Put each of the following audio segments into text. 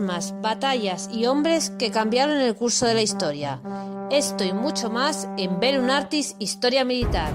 armas, batallas y hombres que cambiaron el curso de la historia. Esto y mucho más en Velum Artis Historia Militar.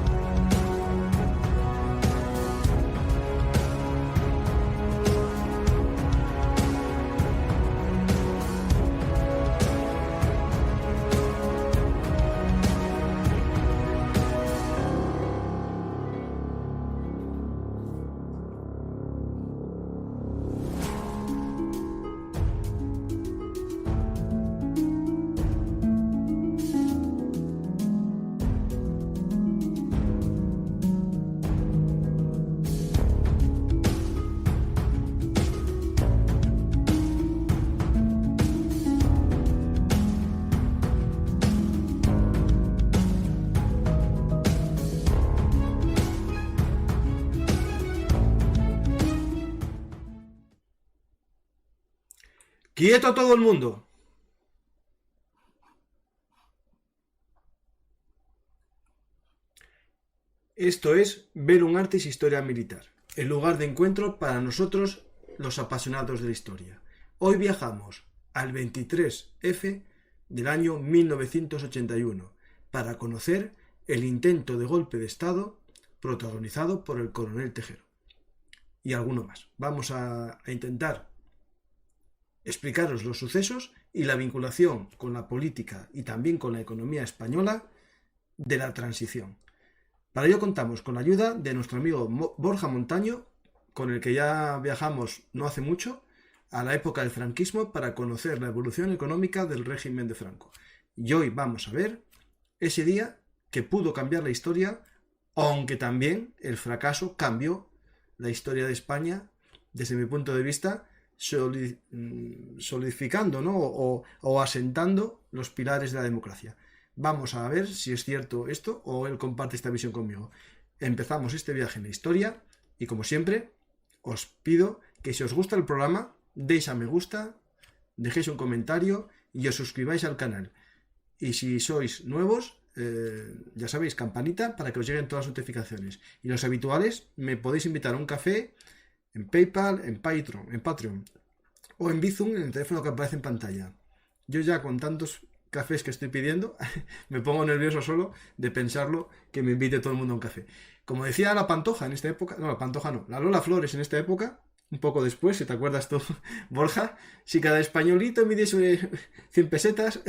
¡Quieto todo el mundo! Esto es Velum Artis Historia Militar, el lugar de encuentro para nosotros los apasionados de la historia. Hoy viajamos al 23F del año 1981 para conocer el intento de golpe de Estado protagonizado por el coronel Tejero y alguno más. Vamos a intentar explicaros los sucesos y la vinculación con la política y también con la economía española de la transición. Para ello contamos con la ayuda de nuestro amigo Borja Montaño, con el que ya viajamos no hace mucho a la época del franquismo para conocer la evolución económica del régimen de Franco. Y hoy vamos a ver ese día que pudo cambiar la historia, aunque también el fracaso cambió la historia de España desde mi punto de vista, solidificando, ¿no? o asentando los pilares de la democracia. Vamos a ver si es cierto esto o él comparte esta visión conmigo. Empezamos este viaje en la historia y, como siempre, os pido que si os gusta el programa, deis a me gusta, dejéis un comentario y os suscribáis al canal. Y si sois nuevos, ya sabéis, campanita para que os lleguen todas las notificaciones. Y los habituales, me podéis invitar a un café en PayPal, en Patreon o en Bizum, en el teléfono que aparece en pantalla. Yo ya con tantos cafés que estoy pidiendo me pongo nervioso solo de pensarlo, que me invite todo el mundo a un café. Como decía la Pantoja en esta época, no, la Pantoja no, la Lola Flores en esta época, un poco después, si te acuerdas tú, Borja, si cada españolito me diese 100 pesetas,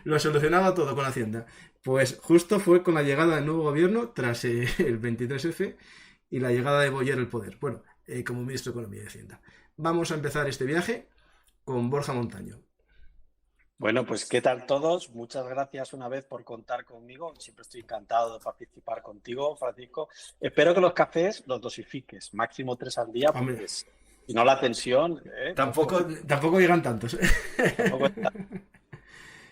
lo solucionaba todo con Hacienda. Pues justo fue con la llegada del nuevo gobierno, tras el 23F, y la llegada de Boyer al poder, bueno, como ministro de Economía y Hacienda. Vamos a empezar este viaje con Borja Montaño. Bueno, pues ¿qué tal todos? Muchas gracias una vez por contar conmigo. Siempre estoy encantado de participar contigo, Francisco. Espero que los cafés los dosifiques, máximo 3 al día, porque si no la tensión... Tampoco llegan tantos.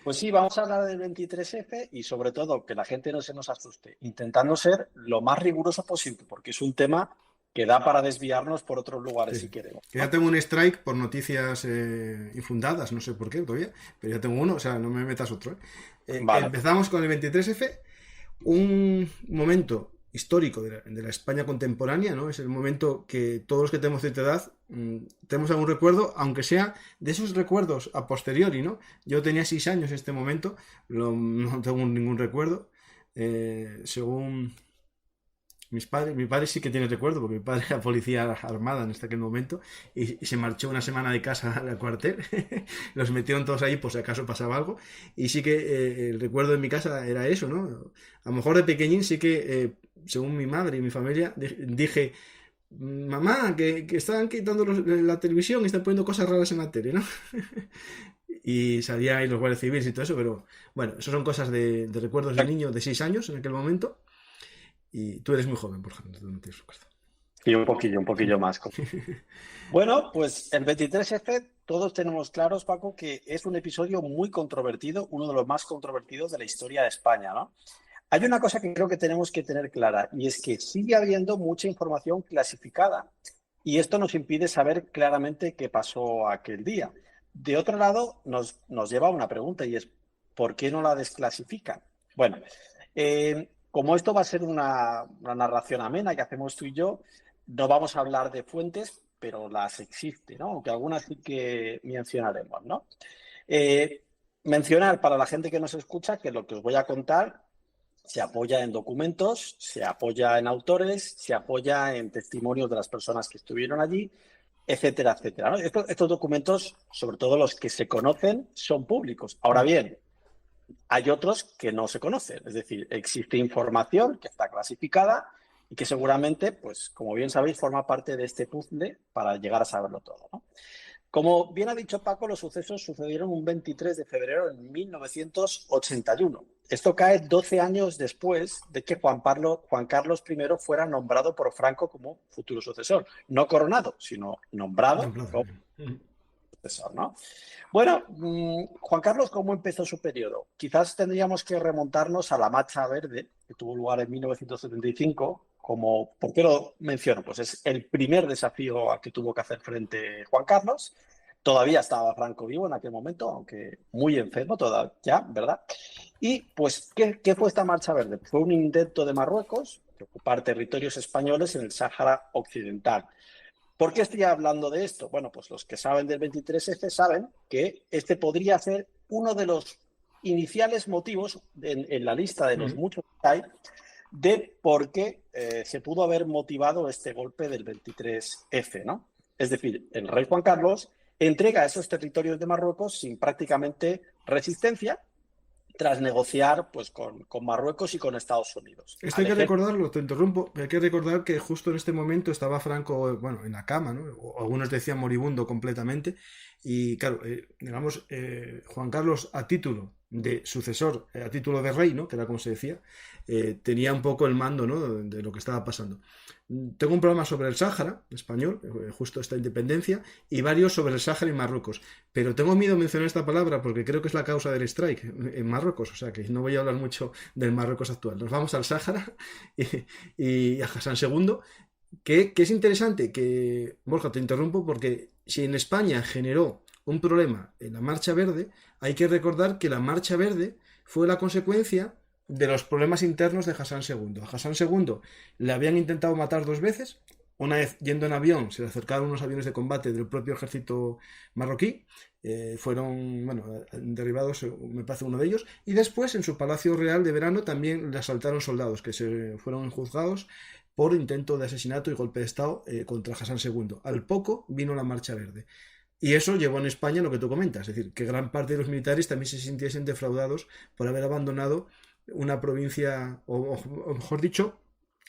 Pues sí, vamos a hablar del 23F y sobre todo que la gente no se nos asuste, intentando ser lo más riguroso posible, porque es un tema que da para desviarnos por otros lugares si queremos. Que ya tengo un strike por noticias infundadas, no sé por qué todavía, pero ya tengo uno, o sea, no me metas otro. Vale. Empezamos con el 23F, un momento histórico de la España contemporánea, ¿no? Es el momento que todos los que tenemos cierta edad tenemos algún recuerdo, aunque sea de esos recuerdos a posteriori, ¿no? Yo tenía 6 años en este momento, no tengo ningún recuerdo, según mis padres. Mi padre sí que tiene recuerdo, porque mi padre era policía armada en aquel momento y se marchó una semana de casa al cuartel. Los metieron todos ahí por si acaso pasaba algo, y sí que el recuerdo de mi casa era eso, ¿no? A lo mejor de pequeñín sí que, según mi madre y mi familia, dije: mamá, que estaban quitando la televisión y están poniendo cosas raras en la tele, ¿no? Y salía ahí los guardias civiles y todo eso, pero bueno, eso son cosas de recuerdos de niño de 6 años en aquel momento. Y tú eres muy joven, por ejemplo, no tienes recuerdo. Y un poquillo más. Bueno, pues el 23F, todos tenemos claros, Paco, que es un episodio muy controvertido, uno de los más controvertidos de la historia de España, ¿no? Hay una cosa que creo que tenemos que tener clara, y es que sigue habiendo mucha información clasificada, y esto nos impide saber claramente qué pasó aquel día. De otro lado, nos lleva a una pregunta, y es: ¿por qué no la desclasifican? Bueno, como esto va a ser una narración amena que hacemos tú y yo, no vamos a hablar de fuentes, pero las existe, ¿no? Aunque algunas sí que mencionaremos, ¿no? Mencionar para la gente que nos escucha que lo que os voy a contar se apoya en documentos, se apoya en autores, se apoya en testimonios de las personas que estuvieron allí, etcétera, etcétera, ¿no? Estos documentos, sobre todo los que se conocen, son públicos. Ahora bien, hay otros que no se conocen, es decir, existe información que está clasificada y que seguramente, pues como bien sabéis, forma parte de este puzzle para llegar a saberlo todo, ¿no? Como bien ha dicho Paco, los sucesos sucedieron un 23 de febrero de 1981. Esto cae 12 años después de que Juan Carlos I fuera nombrado por Franco como futuro sucesor. No coronado, sino nombrado como sucesor, ¿no? Bueno, Juan Carlos, ¿cómo empezó su periodo? Quizás tendríamos que remontarnos a la Marcha Verde, que tuvo lugar en 1975. ¿Por qué lo menciono? Pues es el primer desafío al que tuvo que hacer frente Juan Carlos. Todavía estaba Franco vivo en aquel momento, aunque muy enfermo todavía, ¿verdad? Y pues, ¿qué fue esta Marcha Verde? Fue un intento de Marruecos de ocupar territorios españoles en el Sáhara Occidental. ¿Por qué estoy hablando de esto? Bueno, pues los que saben del 23F saben que este podría ser uno de los iniciales motivos en la lista de los muchos que hay de por qué se pudo haber motivado este golpe del 23F, ¿no? Es decir, el rey Juan Carlos entrega esos territorios de Marruecos sin prácticamente resistencia, tras negociar pues, con Marruecos y con Estados Unidos. Esto hay que recordarlo, te interrumpo, hay que recordar que justo en este momento estaba Franco, bueno, en la cama, ¿no? O algunos decían moribundo completamente, y claro, digamos, Juan Carlos a título de sucesor, a título de rey, ¿no? Que era como se decía, tenía un poco el mando, ¿no? De lo que estaba pasando. Tengo un programa sobre el Sáhara español, justo esta independencia, y varios sobre el Sáhara y Marruecos, pero tengo miedo de mencionar esta palabra porque creo que es la causa del strike en Marruecos, o sea que no voy a hablar mucho del Marruecos actual. Nos vamos al Sáhara y a Hassan II, que es interesante que, Borja, te interrumpo porque si en España generó un problema en la Marcha Verde, hay que recordar que la Marcha Verde fue la consecuencia de los problemas internos de Hassan II. A Hassan II le habían intentado matar 2 veces. Una vez yendo en avión, se le acercaron unos aviones de combate del propio ejército marroquí. Fueron, bueno, derribados, me parece, uno de ellos. Y después, en su palacio real de verano, también le asaltaron soldados que se fueron juzgados por intento de asesinato y golpe de estado contra Hassan II. Al poco vino la Marcha Verde. Y eso llevó en España lo que tú comentas, es decir, que gran parte de los militares también se sintiesen defraudados por haber abandonado una provincia, o mejor dicho,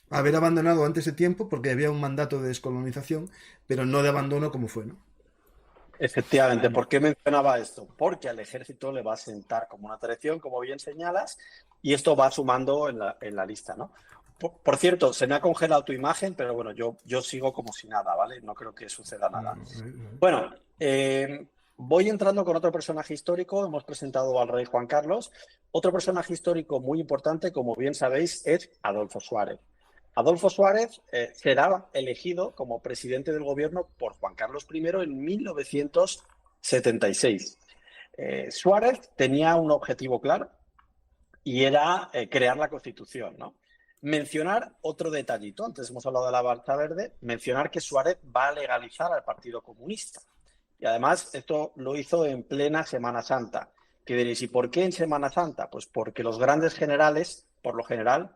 haber abandonado antes de tiempo porque había un mandato de descolonización, pero no de abandono como fue, ¿no? Efectivamente, ¿por qué mencionaba esto? Porque al ejército le va a sentar como una traición, como bien señalas, y esto va sumando en la lista, ¿no? Por cierto, se me ha congelado tu imagen, pero bueno, yo sigo como si nada, ¿vale? No creo que suceda nada. Bueno, voy entrando con otro personaje histórico. Hemos presentado al rey Juan Carlos. Otro personaje histórico muy importante, como bien sabéis, es Adolfo Suárez. Adolfo Suárez será elegido como presidente del gobierno por Juan Carlos I en 1976. Suárez tenía un objetivo claro y era crear la Constitución, ¿no? Mencionar otro detallito, antes hemos hablado de la Marcha Verde, mencionar que Suárez va a legalizar al Partido Comunista. Y además esto lo hizo en plena Semana Santa. ¿Qué diréis? ¿Y por qué en Semana Santa? Pues porque los grandes generales, por lo general,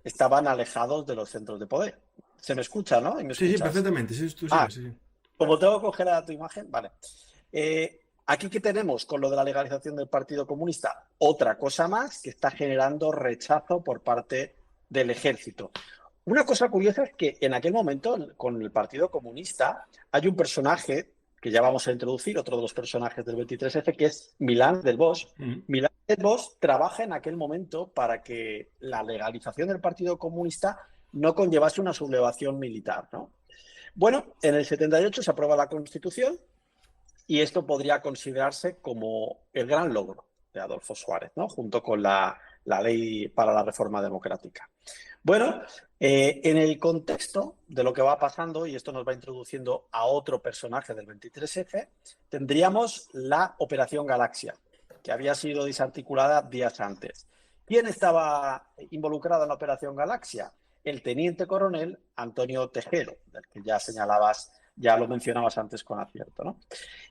estaban alejados de los centros de poder. ¿Se me escucha, no? ¿Y me sí, perfectamente. Sí, tú sí. Como tengo que coger a tu imagen, vale. Aquí que tenemos con lo de la legalización del Partido Comunista, otra cosa más que está generando rechazo por parte del ejército. Una cosa curiosa es que en aquel momento, con el Partido Comunista, hay un personaje que ya vamos a introducir, otro de los personajes del 23F, que es Milán del Bosch. Milán del Bosch trabaja en aquel momento para que la legalización del Partido Comunista no conllevase una sublevación militar, ¿no? Bueno, en el 78 se aprueba la Constitución y esto podría considerarse como el gran logro de Adolfo Suárez, ¿no? Junto con la ley para la reforma democrática. Bueno, en el contexto de lo que va pasando, y esto nos va introduciendo a otro personaje del 23F, tendríamos la Operación Galaxia, que había sido desarticulada días antes. ¿Quién estaba involucrado en la Operación Galaxia? El teniente coronel Antonio Tejero, del que ya señalabas ya lo mencionabas antes con acierto, ¿no?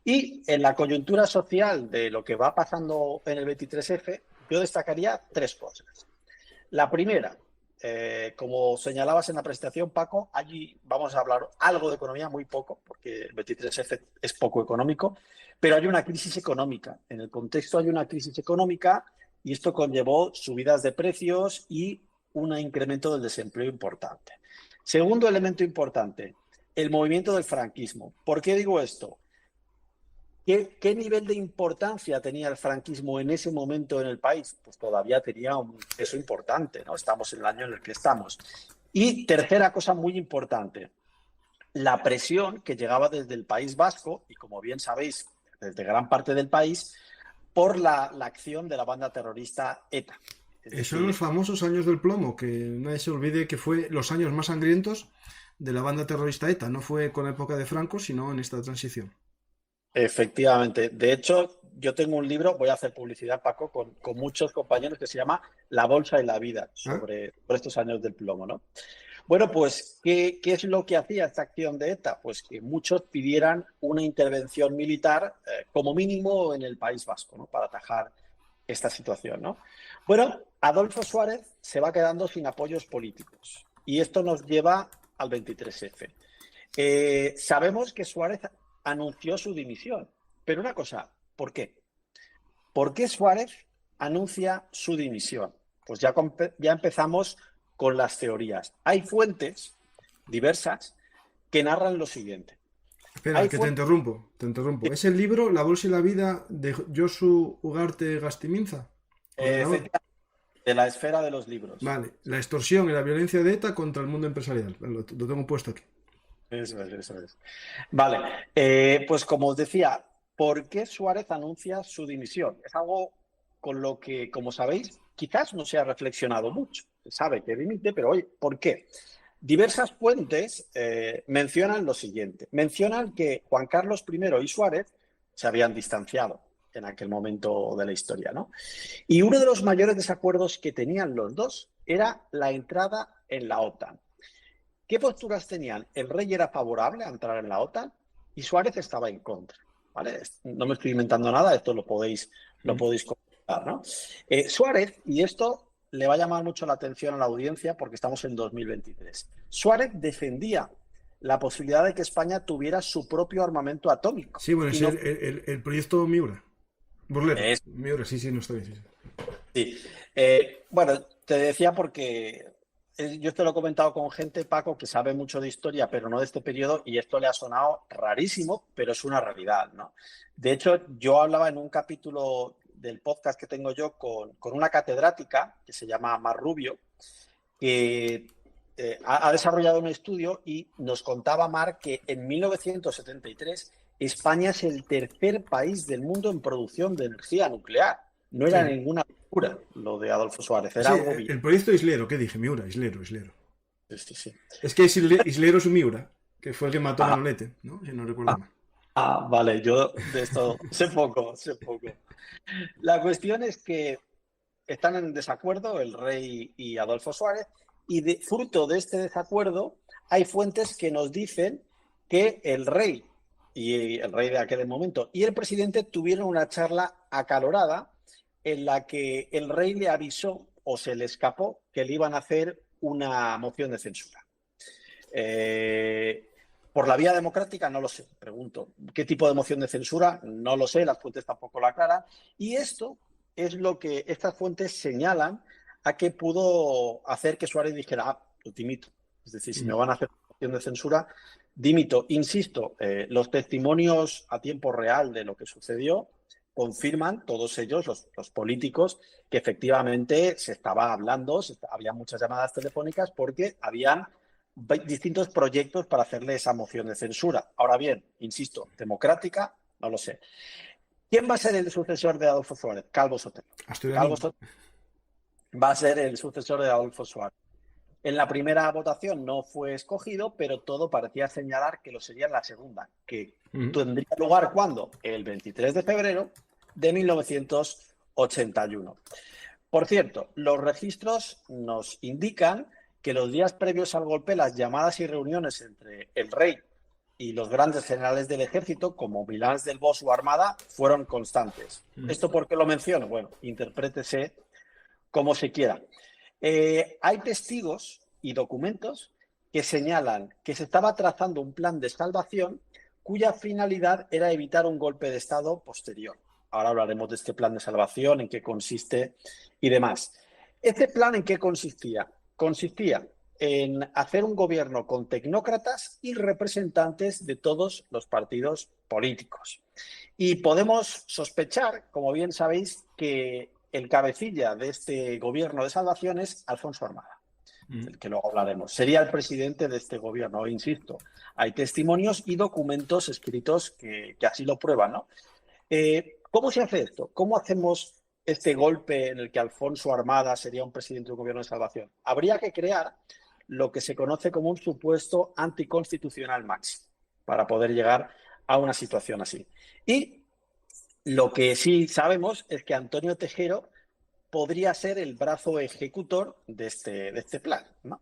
Y en la coyuntura social de lo que va pasando en el 23F, yo destacaría 3 cosas. La primera, como señalabas en la presentación, Paco, allí vamos a hablar algo de economía, muy poco, porque el 23F es poco económico, pero hay una crisis económica. En el contexto hay una crisis económica y esto conllevó subidas de precios y un incremento del desempleo importante. Segundo elemento importante, el movimiento del franquismo. ¿Por qué digo esto? ¿Qué nivel de importancia tenía el franquismo en ese momento en el país? Pues todavía tenía un peso importante, ¿no? Estamos en el año en el que estamos. Y tercera cosa muy importante, la presión que llegaba desde el País Vasco, y como bien sabéis, desde gran parte del país, por la acción de la banda terrorista ETA. Son los famosos años del plomo, que nadie se olvide que fue los años más sangrientos de la banda terrorista ETA. No fue con la época de Franco, sino en esta transición. Efectivamente. De hecho, yo tengo un libro, voy a hacer publicidad, Paco, con muchos compañeros que se llama La bolsa y la vida, sobre estos años del plomo, ¿no? Bueno, pues, ¿qué es lo que hacía esta acción de ETA? Pues que muchos pidieran una intervención militar, como mínimo en el País Vasco, ¿no? Para atajar esta situación, ¿no? Bueno, Adolfo Suárez se va quedando sin apoyos políticos y esto nos lleva al 23F. Sabemos que Suárez anunció su dimisión, pero una cosa, ¿por qué? ¿Por qué Suárez anuncia su dimisión? Pues ya empezamos con las teorías. Hay fuentes diversas que narran lo siguiente. Espera, que te interrumpo. ¿Es el libro La bolsa y la vida de Josu Ugarte Gastiminza? De la esfera de los libros. Vale, la extorsión y la violencia de ETA contra el mundo empresarial. Lo tengo puesto aquí. Eso es. Vale, pues como os decía, ¿por qué Suárez anuncia su dimisión? Es algo con lo que, como sabéis, quizás no se ha reflexionado mucho. Se sabe que dimite, pero oye, ¿por qué? Diversas fuentes mencionan lo siguiente. Mencionan que Juan Carlos I y Suárez se habían distanciado en aquel momento de la historia, ¿no? Y uno de los mayores desacuerdos que tenían los dos era la entrada en la OTAN. ¿Qué posturas tenían? El rey era favorable a entrar en la OTAN y Suárez estaba en contra, ¿vale? No me estoy inventando nada, esto lo podéis comentar, ¿no? Suárez, y esto le va a llamar mucho la atención a la audiencia porque estamos en 2023. Suárez defendía la posibilidad de que España tuviera su propio armamento atómico. Sí, bueno, es el proyecto Miura. Burlero. Miura, sí, no está bien. Sí. Bueno, te decía porque yo esto lo he comentado con gente, Paco, que sabe mucho de historia, pero no de este periodo, y esto le ha sonado rarísimo, pero es una realidad, ¿no? De hecho, yo hablaba en un capítulo del podcast que tengo yo con una catedrática que se llama Mar Rubio, que ha desarrollado un estudio y nos contaba, Mar, que en 1973 España es el tercer país del mundo en producción de energía nuclear. No era ninguna locura lo de Adolfo Suárez. Era algo bien. El proyecto Islero, ¿qué dije? Miura, Islero. Sí. Es que Islero es un Miura, que fue el que mató a Manolete, ¿no? Si no recuerdo mal. Vale, yo de esto sé poco. La cuestión es que están en desacuerdo el rey y Adolfo Suárez, y fruto de este desacuerdo hay fuentes que nos dicen que el rey de aquel momento y el presidente tuvieron una charla acalorada en la que el rey le avisó o se le escapó que le iban a hacer una moción de censura. Por la vía democrática no lo sé, pregunto. ¿Qué tipo de moción de censura? No lo sé, las fuentes tampoco lo aclaran. Y esto es lo que estas fuentes señalan a que pudo hacer que Suárez dijera, lo dimito. Es decir, si me van a hacer una moción de censura, dimito. Insisto, los testimonios a tiempo real de lo que sucedió confirman, todos ellos, los políticos, que efectivamente se estaba hablando, había muchas llamadas telefónicas porque habían distintos proyectos para hacerle esa moción de censura. Ahora bien, insisto, democrática, no lo sé. ¿Quién va a ser el sucesor de Adolfo Suárez? Calvo Sotelo. Calvo Sotelo va a ser el sucesor de Adolfo Suárez. En la primera votación no fue escogido, pero todo parecía señalar que lo sería en la segunda, que tendría lugar ¿cuándo? El 23 de febrero de 1981. Por cierto, los registros nos indican que los días previos al golpe, las llamadas y reuniones entre el rey y los grandes generales del ejército, como Milans del Bosch o Armada, fueron constantes. ¿Esto por qué lo menciono? Bueno, interprétese como se quiera. Hay testigos y documentos que señalan que se estaba trazando un plan de salvación cuya finalidad era evitar un golpe de Estado posterior. Ahora hablaremos de este plan de salvación, en qué consiste y demás. ¿Este plan en qué consistía? Consistía en hacer un gobierno con tecnócratas y representantes de todos los partidos políticos. Y podemos sospechar, como bien sabéis, que el cabecilla de este gobierno de salvación es Alfonso Armada, del que luego hablaremos. Sería el presidente de este gobierno, insisto. Hay testimonios y documentos escritos que así lo prueban, ¿no? ¿Cómo se hace esto? ¿Cómo hacemos este golpe en el que Alfonso Armada sería un presidente de un gobierno de salvación? Habría que crear lo que se conoce como un supuesto anticonstitucional máximo para poder llegar a una situación así. Y lo que sí sabemos es que Antonio Tejero podría ser el brazo ejecutor de este plan, ¿no?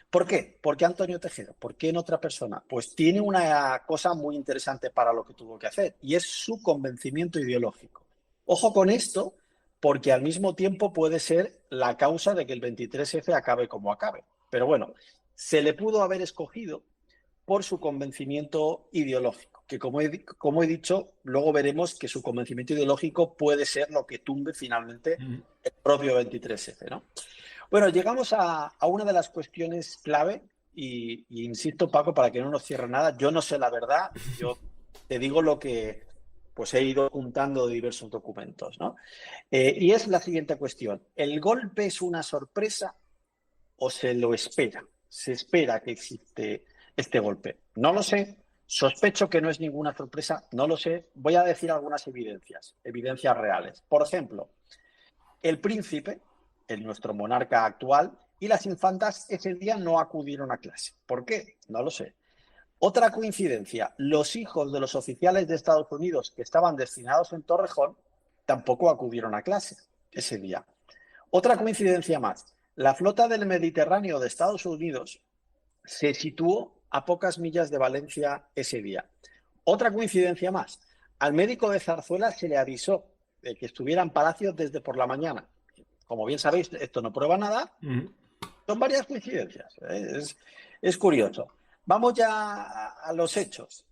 ¿Por qué? ¿Por qué Antonio Tejero? ¿Por qué en otra persona? Pues tiene una cosa muy interesante para lo que tuvo que hacer, y es su convencimiento ideológico. Ojo con esto, porque al mismo tiempo puede ser la causa de que el 23F acabe como acabe. Pero bueno, se le pudo haber escogido por su convencimiento ideológico, que como he dicho, luego veremos que su convencimiento ideológico puede ser lo que tumbe finalmente el propio 23F, ¿no? Bueno, llegamos a una de las cuestiones clave y insisto, Paco, para que no nos cierre nada, yo no sé la verdad, yo te digo lo que pues he ido juntando de diversos documentos, ¿no? Y es la siguiente cuestión. ¿El golpe es una sorpresa o se lo espera? ¿Se espera que existe este golpe? No lo sé. Sospecho que no es ninguna sorpresa. No lo sé. Voy a decir algunas evidencias reales. Por ejemplo, el príncipe, nuestro monarca actual, y las infantas ese día no acudieron a clase. ¿Por qué? No lo sé. Otra coincidencia, los hijos de los oficiales de Estados Unidos que estaban destinados en Torrejón tampoco acudieron a clase ese día. Otra coincidencia más, la flota del Mediterráneo de Estados Unidos se situó a pocas millas de Valencia ese día. Otra coincidencia más, al médico de Zarzuela se le avisó de que estuviera en Palacio desde por la mañana. Como bien sabéis, esto no prueba nada. Son varias coincidencias. Es curioso. Vamos ya a los hechos.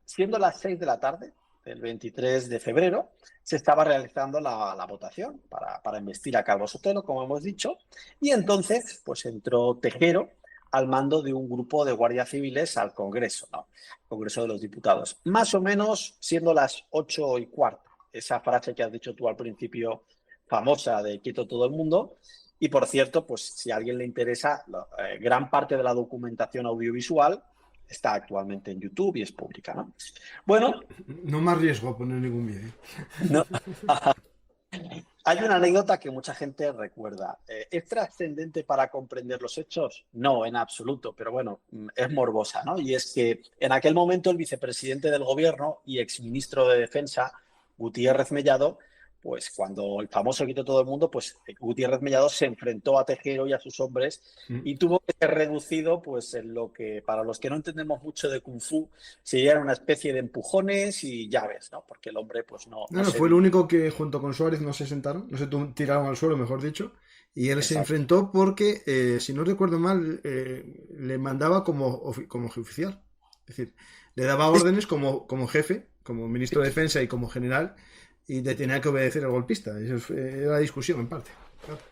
Siendo las 6 de la tarde del 23 de febrero, se estaba realizando la votación para investir a Calvo Sotelo, como hemos dicho, y entonces pues entró Tejero al mando de un grupo de guardias civiles al Congreso, ¿no? Congreso de los Diputados. Más o menos siendo las 8:15. Esa frase que has dicho tú al principio, famosa de quieto todo el mundo. Y por cierto, pues si a alguien le interesa, gran parte de la documentación audiovisual está actualmente en YouTube y es pública, ¿no? Bueno. No me arriesgo a poner ningún vídeo. No. Hay una anécdota que mucha gente recuerda. ¿Es trascendente para comprender los hechos? No, en absoluto, pero bueno, es morbosa, ¿no? Y es que en aquel momento el vicepresidente del gobierno y exministro de Defensa, Gutiérrez Mellado, pues cuando el famoso quitó todo el mundo, pues Gutiérrez Mellado se enfrentó a Tejero y a sus hombres y tuvo que ser reducido pues en lo que, para los que no entendemos mucho de Kung Fu, serían una especie de empujones y llaves, ¿no? Porque el hombre pues no fue el único que junto con Suárez no se sentaron, no se tiraron al suelo, mejor dicho, y él se enfrentó porque, si no recuerdo mal, le mandaba como jefe oficial. Es decir, le daba órdenes como jefe, como ministro de Defensa y como general, y le tenía que obedecer al golpista. Eso era la discusión, en parte.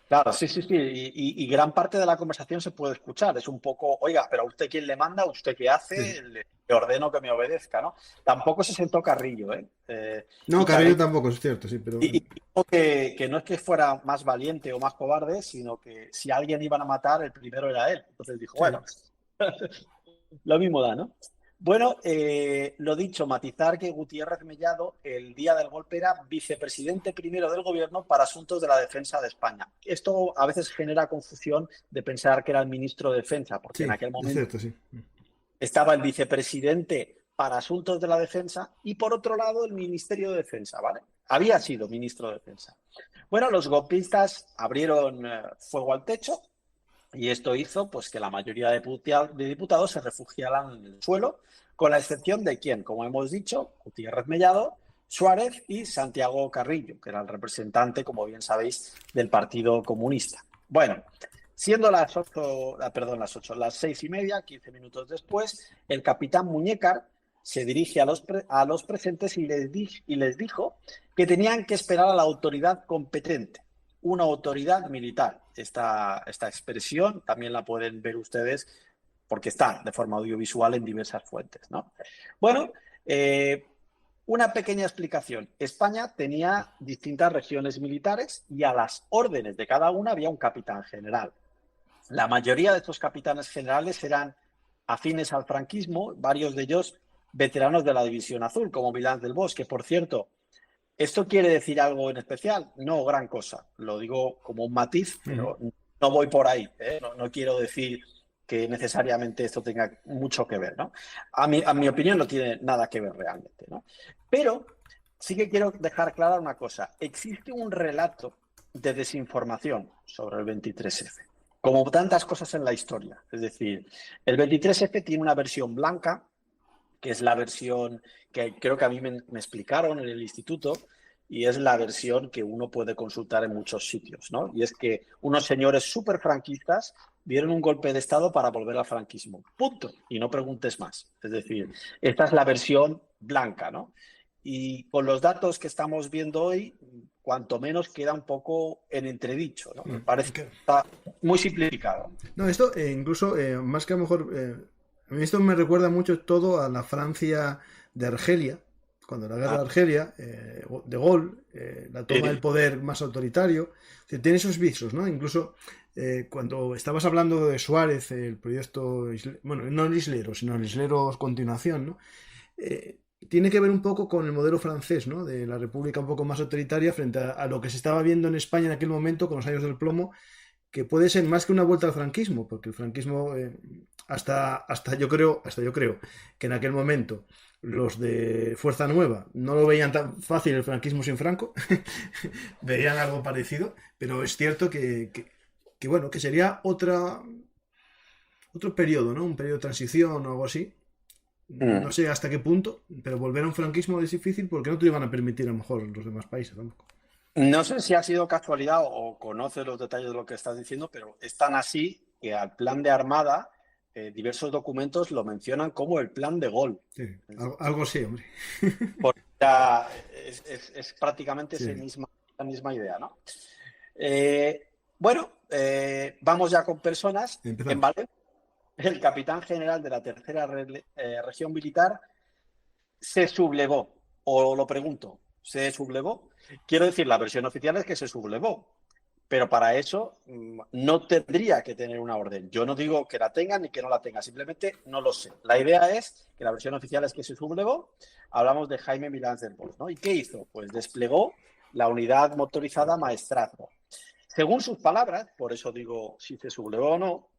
Claro, sí. Y gran parte de la conversación se puede escuchar. Es un poco, oiga, pero ¿a usted quién le manda? ¿Usted qué hace? Sí. Le ordeno que me obedezca, ¿no? Tampoco se sentó Carrillo, ¿eh? No, Carrillo tampoco, es cierto, sí. Pero... Y que no es que fuera más valiente o más cobarde, sino que si a alguien iban a matar, el primero era él. Entonces dijo, sí. Bueno, lo mismo da, ¿no? Bueno, lo dicho, matizar que Gutiérrez Mellado el día del golpe era vicepresidente primero del gobierno para asuntos de la defensa de España. Esto a veces genera confusión de pensar que era el ministro de Defensa, porque en aquel momento estaba el vicepresidente para asuntos de la defensa y por otro lado el Ministerio de Defensa, ¿vale? Había sido ministro de Defensa. Bueno, los golpistas abrieron fuego al techo. Y esto hizo pues, que la mayoría de diputados se refugiaran en el suelo, con la excepción de quién, como hemos dicho, Gutiérrez Mellado, Suárez y Santiago Carrillo, que era el representante, como bien sabéis, del Partido Comunista. Bueno, siendo las 6:30, 15 minutos después, el capitán Muñécar se dirige a los presentes y les dijo que tenían que esperar a la autoridad competente, una autoridad militar. Esta expresión también la pueden ver ustedes porque está de forma audiovisual en diversas fuentes, ¿no? Bueno, una pequeña explicación. España tenía distintas regiones militares y a las órdenes de cada una había un capitán general. La mayoría de estos capitanes generales eran afines al franquismo, varios de ellos veteranos de la División Azul, como Milán del Bosch, que por cierto, ¿esto quiere decir algo en especial? No, gran cosa. Lo digo como un matiz, pero no voy por ahí. No quiero decir que necesariamente esto tenga mucho que ver, ¿no? A mi opinión no tiene nada que ver realmente, ¿no? Pero sí que quiero dejar clara una cosa. Existe un relato de desinformación sobre el 23F, como tantas cosas en la historia. Es decir, el 23F tiene una versión blanca, que es la versión que creo que a mí me explicaron en el instituto, y es la versión que uno puede consultar en muchos sitios, ¿no? Y es que unos señores súper franquistas dieron un golpe de Estado para volver al franquismo. Punto. Y no preguntes más. Es decir, esta es la versión blanca, ¿no? Y con los datos que estamos viendo hoy, cuanto menos queda un poco en entredicho, ¿no? Me parece que está muy simplificado. No, esto incluso, más que a lo mejor, a mí esto me recuerda mucho todo a la Francia de Argelia, cuando la guerra de Argelia, de Gaulle, la toma del poder más autoritario, tiene esos visos, ¿no? Incluso cuando estabas hablando de Suárez, el proyecto, bueno, no el islero, sino el islero continuación, ¿no? Tiene que ver un poco con el modelo francés, ¿no? De la república un poco más autoritaria frente a lo que se estaba viendo en España en aquel momento con los años del plomo, que puede ser más que una vuelta al franquismo, porque el franquismo hasta yo creo que en aquel momento los de Fuerza Nueva no lo veían tan fácil el franquismo sin Franco, veían algo parecido, pero es cierto que bueno, que sería otro periodo, ¿no? Un periodo de transición o algo así. No sé hasta qué punto, pero volver a un franquismo es difícil porque no te iban a permitir a lo mejor los demás países tampoco. No sé si ha sido casualidad o conoces los detalles de lo que estás diciendo, pero es tan así que al plan de Armada diversos documentos lo mencionan como el plan de Gaulle. Sí, algo sí, hombre. Porque es prácticamente la misma idea, ¿no? Bueno, vamos ya con personas. Empezamos. En Valencia, el capitán general de la tercera región militar se sublevó, o lo pregunto, ¿se sublevó? Quiero decir, la versión oficial es que se sublevó, pero para eso no tendría que tener una orden. Yo no digo que la tenga ni que no la tenga, simplemente no lo sé. La idea es que la versión oficial es que se sublevó. Hablamos de Jaime Milán del Bosch, ¿no? ¿Y qué hizo? Pues desplegó la unidad motorizada Maestrazgo. Según sus palabras, por eso digo si se sublevó o no,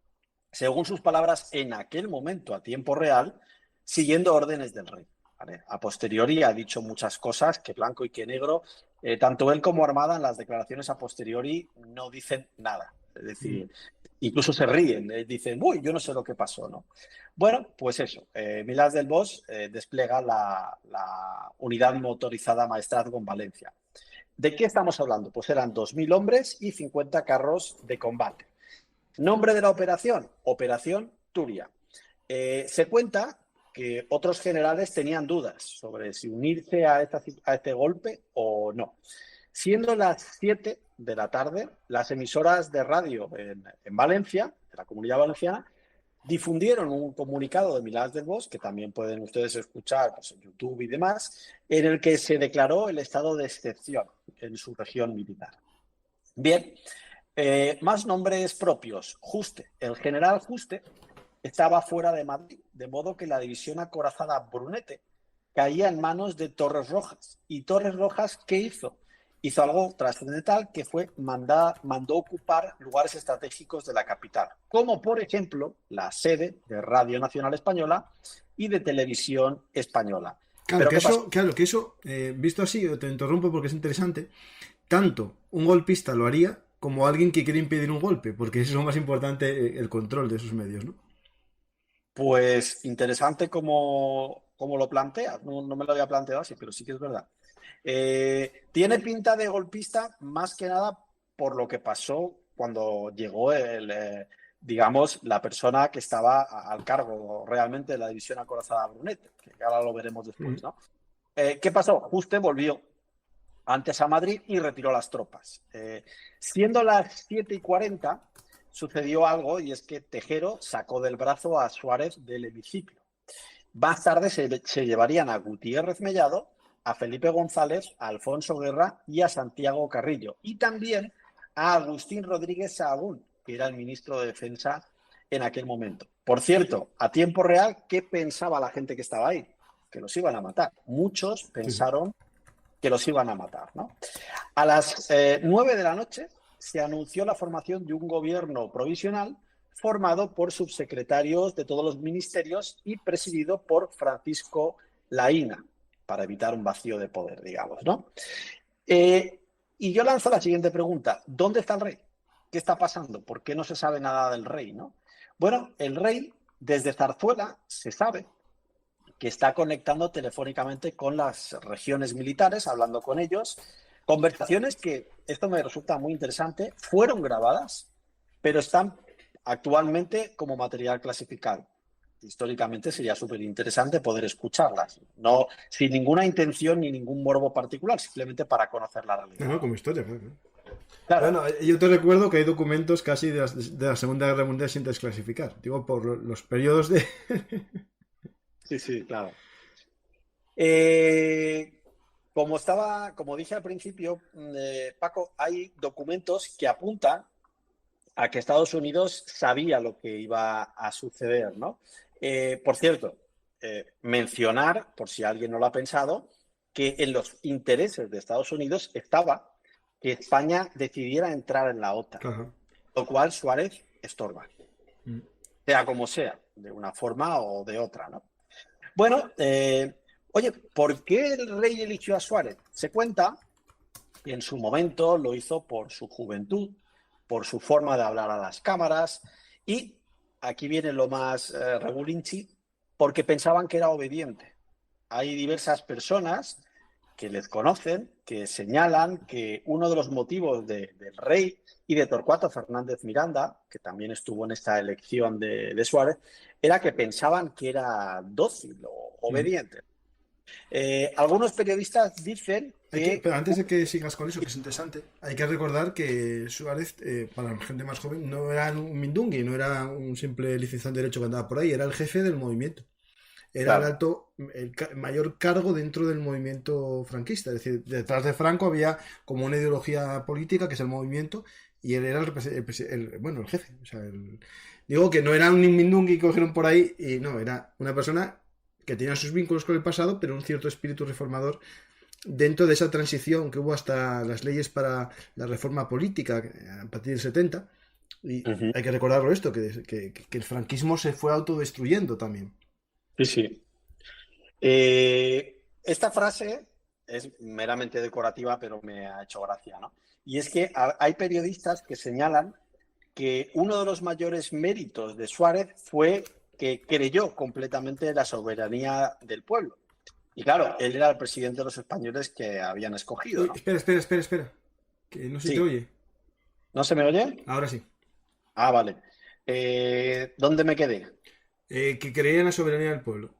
según sus palabras, en aquel momento, a tiempo real, siguiendo órdenes del rey. ¿Vale? A posteriori ha dicho muchas cosas que blanco y que negro, tanto él como Armada en las declaraciones a posteriori no dicen nada. Es decir, incluso se ríen, dicen, uy, yo no sé lo que pasó, ¿no? Bueno, pues eso, Milás del Bosch despliega la unidad motorizada Maestrazgo en Valencia. ¿De qué estamos hablando? Pues eran 2.000 hombres y 50 carros de combate. Nombre de la operación, Operación Turia. Se cuenta que otros generales tenían dudas sobre si unirse a este golpe o no. Siendo las 7 de la tarde, las emisoras de radio en Valencia, de la Comunidad Valenciana, difundieron un comunicado de Milás del Bosch, que también pueden ustedes escuchar pues, en YouTube y demás, en el que se declaró el estado de excepción en su región militar. Bien, más nombres propios. Juste, el general Juste, estaba fuera de Madrid, de modo que la división acorazada Brunete caía en manos de Torres Rojas. ¿Y Torres Rojas qué hizo? Hizo algo trascendental, que fue mandó ocupar lugares estratégicos de la capital, como por ejemplo la sede de Radio Nacional Española y de Televisión Española. Claro, que eso, visto así, te interrumpo porque es interesante, tanto un golpista lo haría como alguien que quiere impedir un golpe, porque es lo más importante, el control de esos medios, ¿no? Pues interesante como lo planteas. No me lo había planteado así, pero sí que es verdad. Tiene pinta de golpista más que nada por lo que pasó cuando llegó digamos, la persona que estaba al cargo realmente de la división acorazada Brunete, que ahora lo veremos después, ¿no? ¿Qué pasó? Juste volvió antes a Madrid y retiró las tropas. Siendo las 7:40, sucedió algo, y es que Tejero sacó del brazo a Suárez del hemiciclo. Más tarde se llevarían a Gutiérrez Mellado, a Felipe González, a Alfonso Guerra y a Santiago Carrillo. Y también a Agustín Rodríguez Sahagún, que era el ministro de Defensa en aquel momento. Por cierto, a tiempo real, ¿qué pensaba la gente que estaba ahí? Que los iban a matar. Muchos pensaron que los iban a matar, ¿no? A las 9 de la noche se anunció la formación de un gobierno provisional formado por subsecretarios de todos los ministerios y presidido por Francisco Laína, para evitar un vacío de poder, digamos, ¿no? Y yo lanzo la siguiente pregunta. ¿Dónde está el rey? ¿Qué está pasando? ¿Por qué no se sabe nada del rey, no? Bueno, el rey, desde Zarzuela, se sabe que está conectando telefónicamente con las regiones militares, hablando con ellos. Conversaciones que, esto me resulta muy interesante, fueron grabadas, pero están actualmente como material clasificado. Históricamente sería súper interesante poder escucharlas, no sin ninguna intención ni ningún morbo particular, simplemente para conocer la realidad. No, como historia, claro. Claro. Bueno, yo te recuerdo que hay documentos casi de la Segunda Guerra Mundial sin desclasificar. Digo, por los periodos de... Sí, claro. Como dije al principio, Paco, hay documentos que apuntan a que Estados Unidos sabía lo que iba a suceder, ¿no? Por cierto, mencionar, por si alguien no lo ha pensado, que en los intereses de Estados Unidos estaba que España decidiera entrar en la OTAN, Claro. lo cual Suárez estorba, sea como sea, de una forma o de otra, ¿no? Bueno, oye, ¿por qué el rey eligió a Suárez? Se cuenta que en su momento lo hizo por su juventud, por su forma de hablar a las cámaras y, aquí viene lo más regulinchi, porque pensaban que era obediente. Hay diversas personas que les conocen, que señalan que uno de los motivos del rey y de Torcuato Fernández Miranda, que también estuvo en esta elección de Suárez, era que pensaban que era dócil o obediente. Algunos periodistas dicen que... Pero antes de que sigas con eso, que es interesante, hay que recordar que Suárez, para la gente más joven, no era un mindungui, no era un simple licenciado en Derecho que andaba por ahí, era el jefe del movimiento. Era Claro. el mayor cargo dentro del movimiento franquista. Es decir, detrás de Franco había como una ideología política, que es el movimiento, y él era el jefe. O sea, digo que no era un mindungui que cogieron por ahí, y no, era una persona que tenía sus vínculos con el pasado, pero un cierto espíritu reformador dentro de esa transición que hubo hasta las leyes para la reforma política a partir del 70. Y hay que recordarlo esto, que el franquismo se fue autodestruyendo también. Sí. Esta frase es meramente decorativa, pero me ha hecho gracia, ¿no? Y es que hay periodistas que señalan que uno de los mayores méritos de Suárez fue que creyó completamente en la soberanía del pueblo. Y claro, él era el presidente de los españoles que habían escogido, ¿no? Espera. Que no se te oye. ¿No se me oye? Ahora sí. Ah, vale. ¿Dónde me quedé? Que creía en la soberanía del pueblo.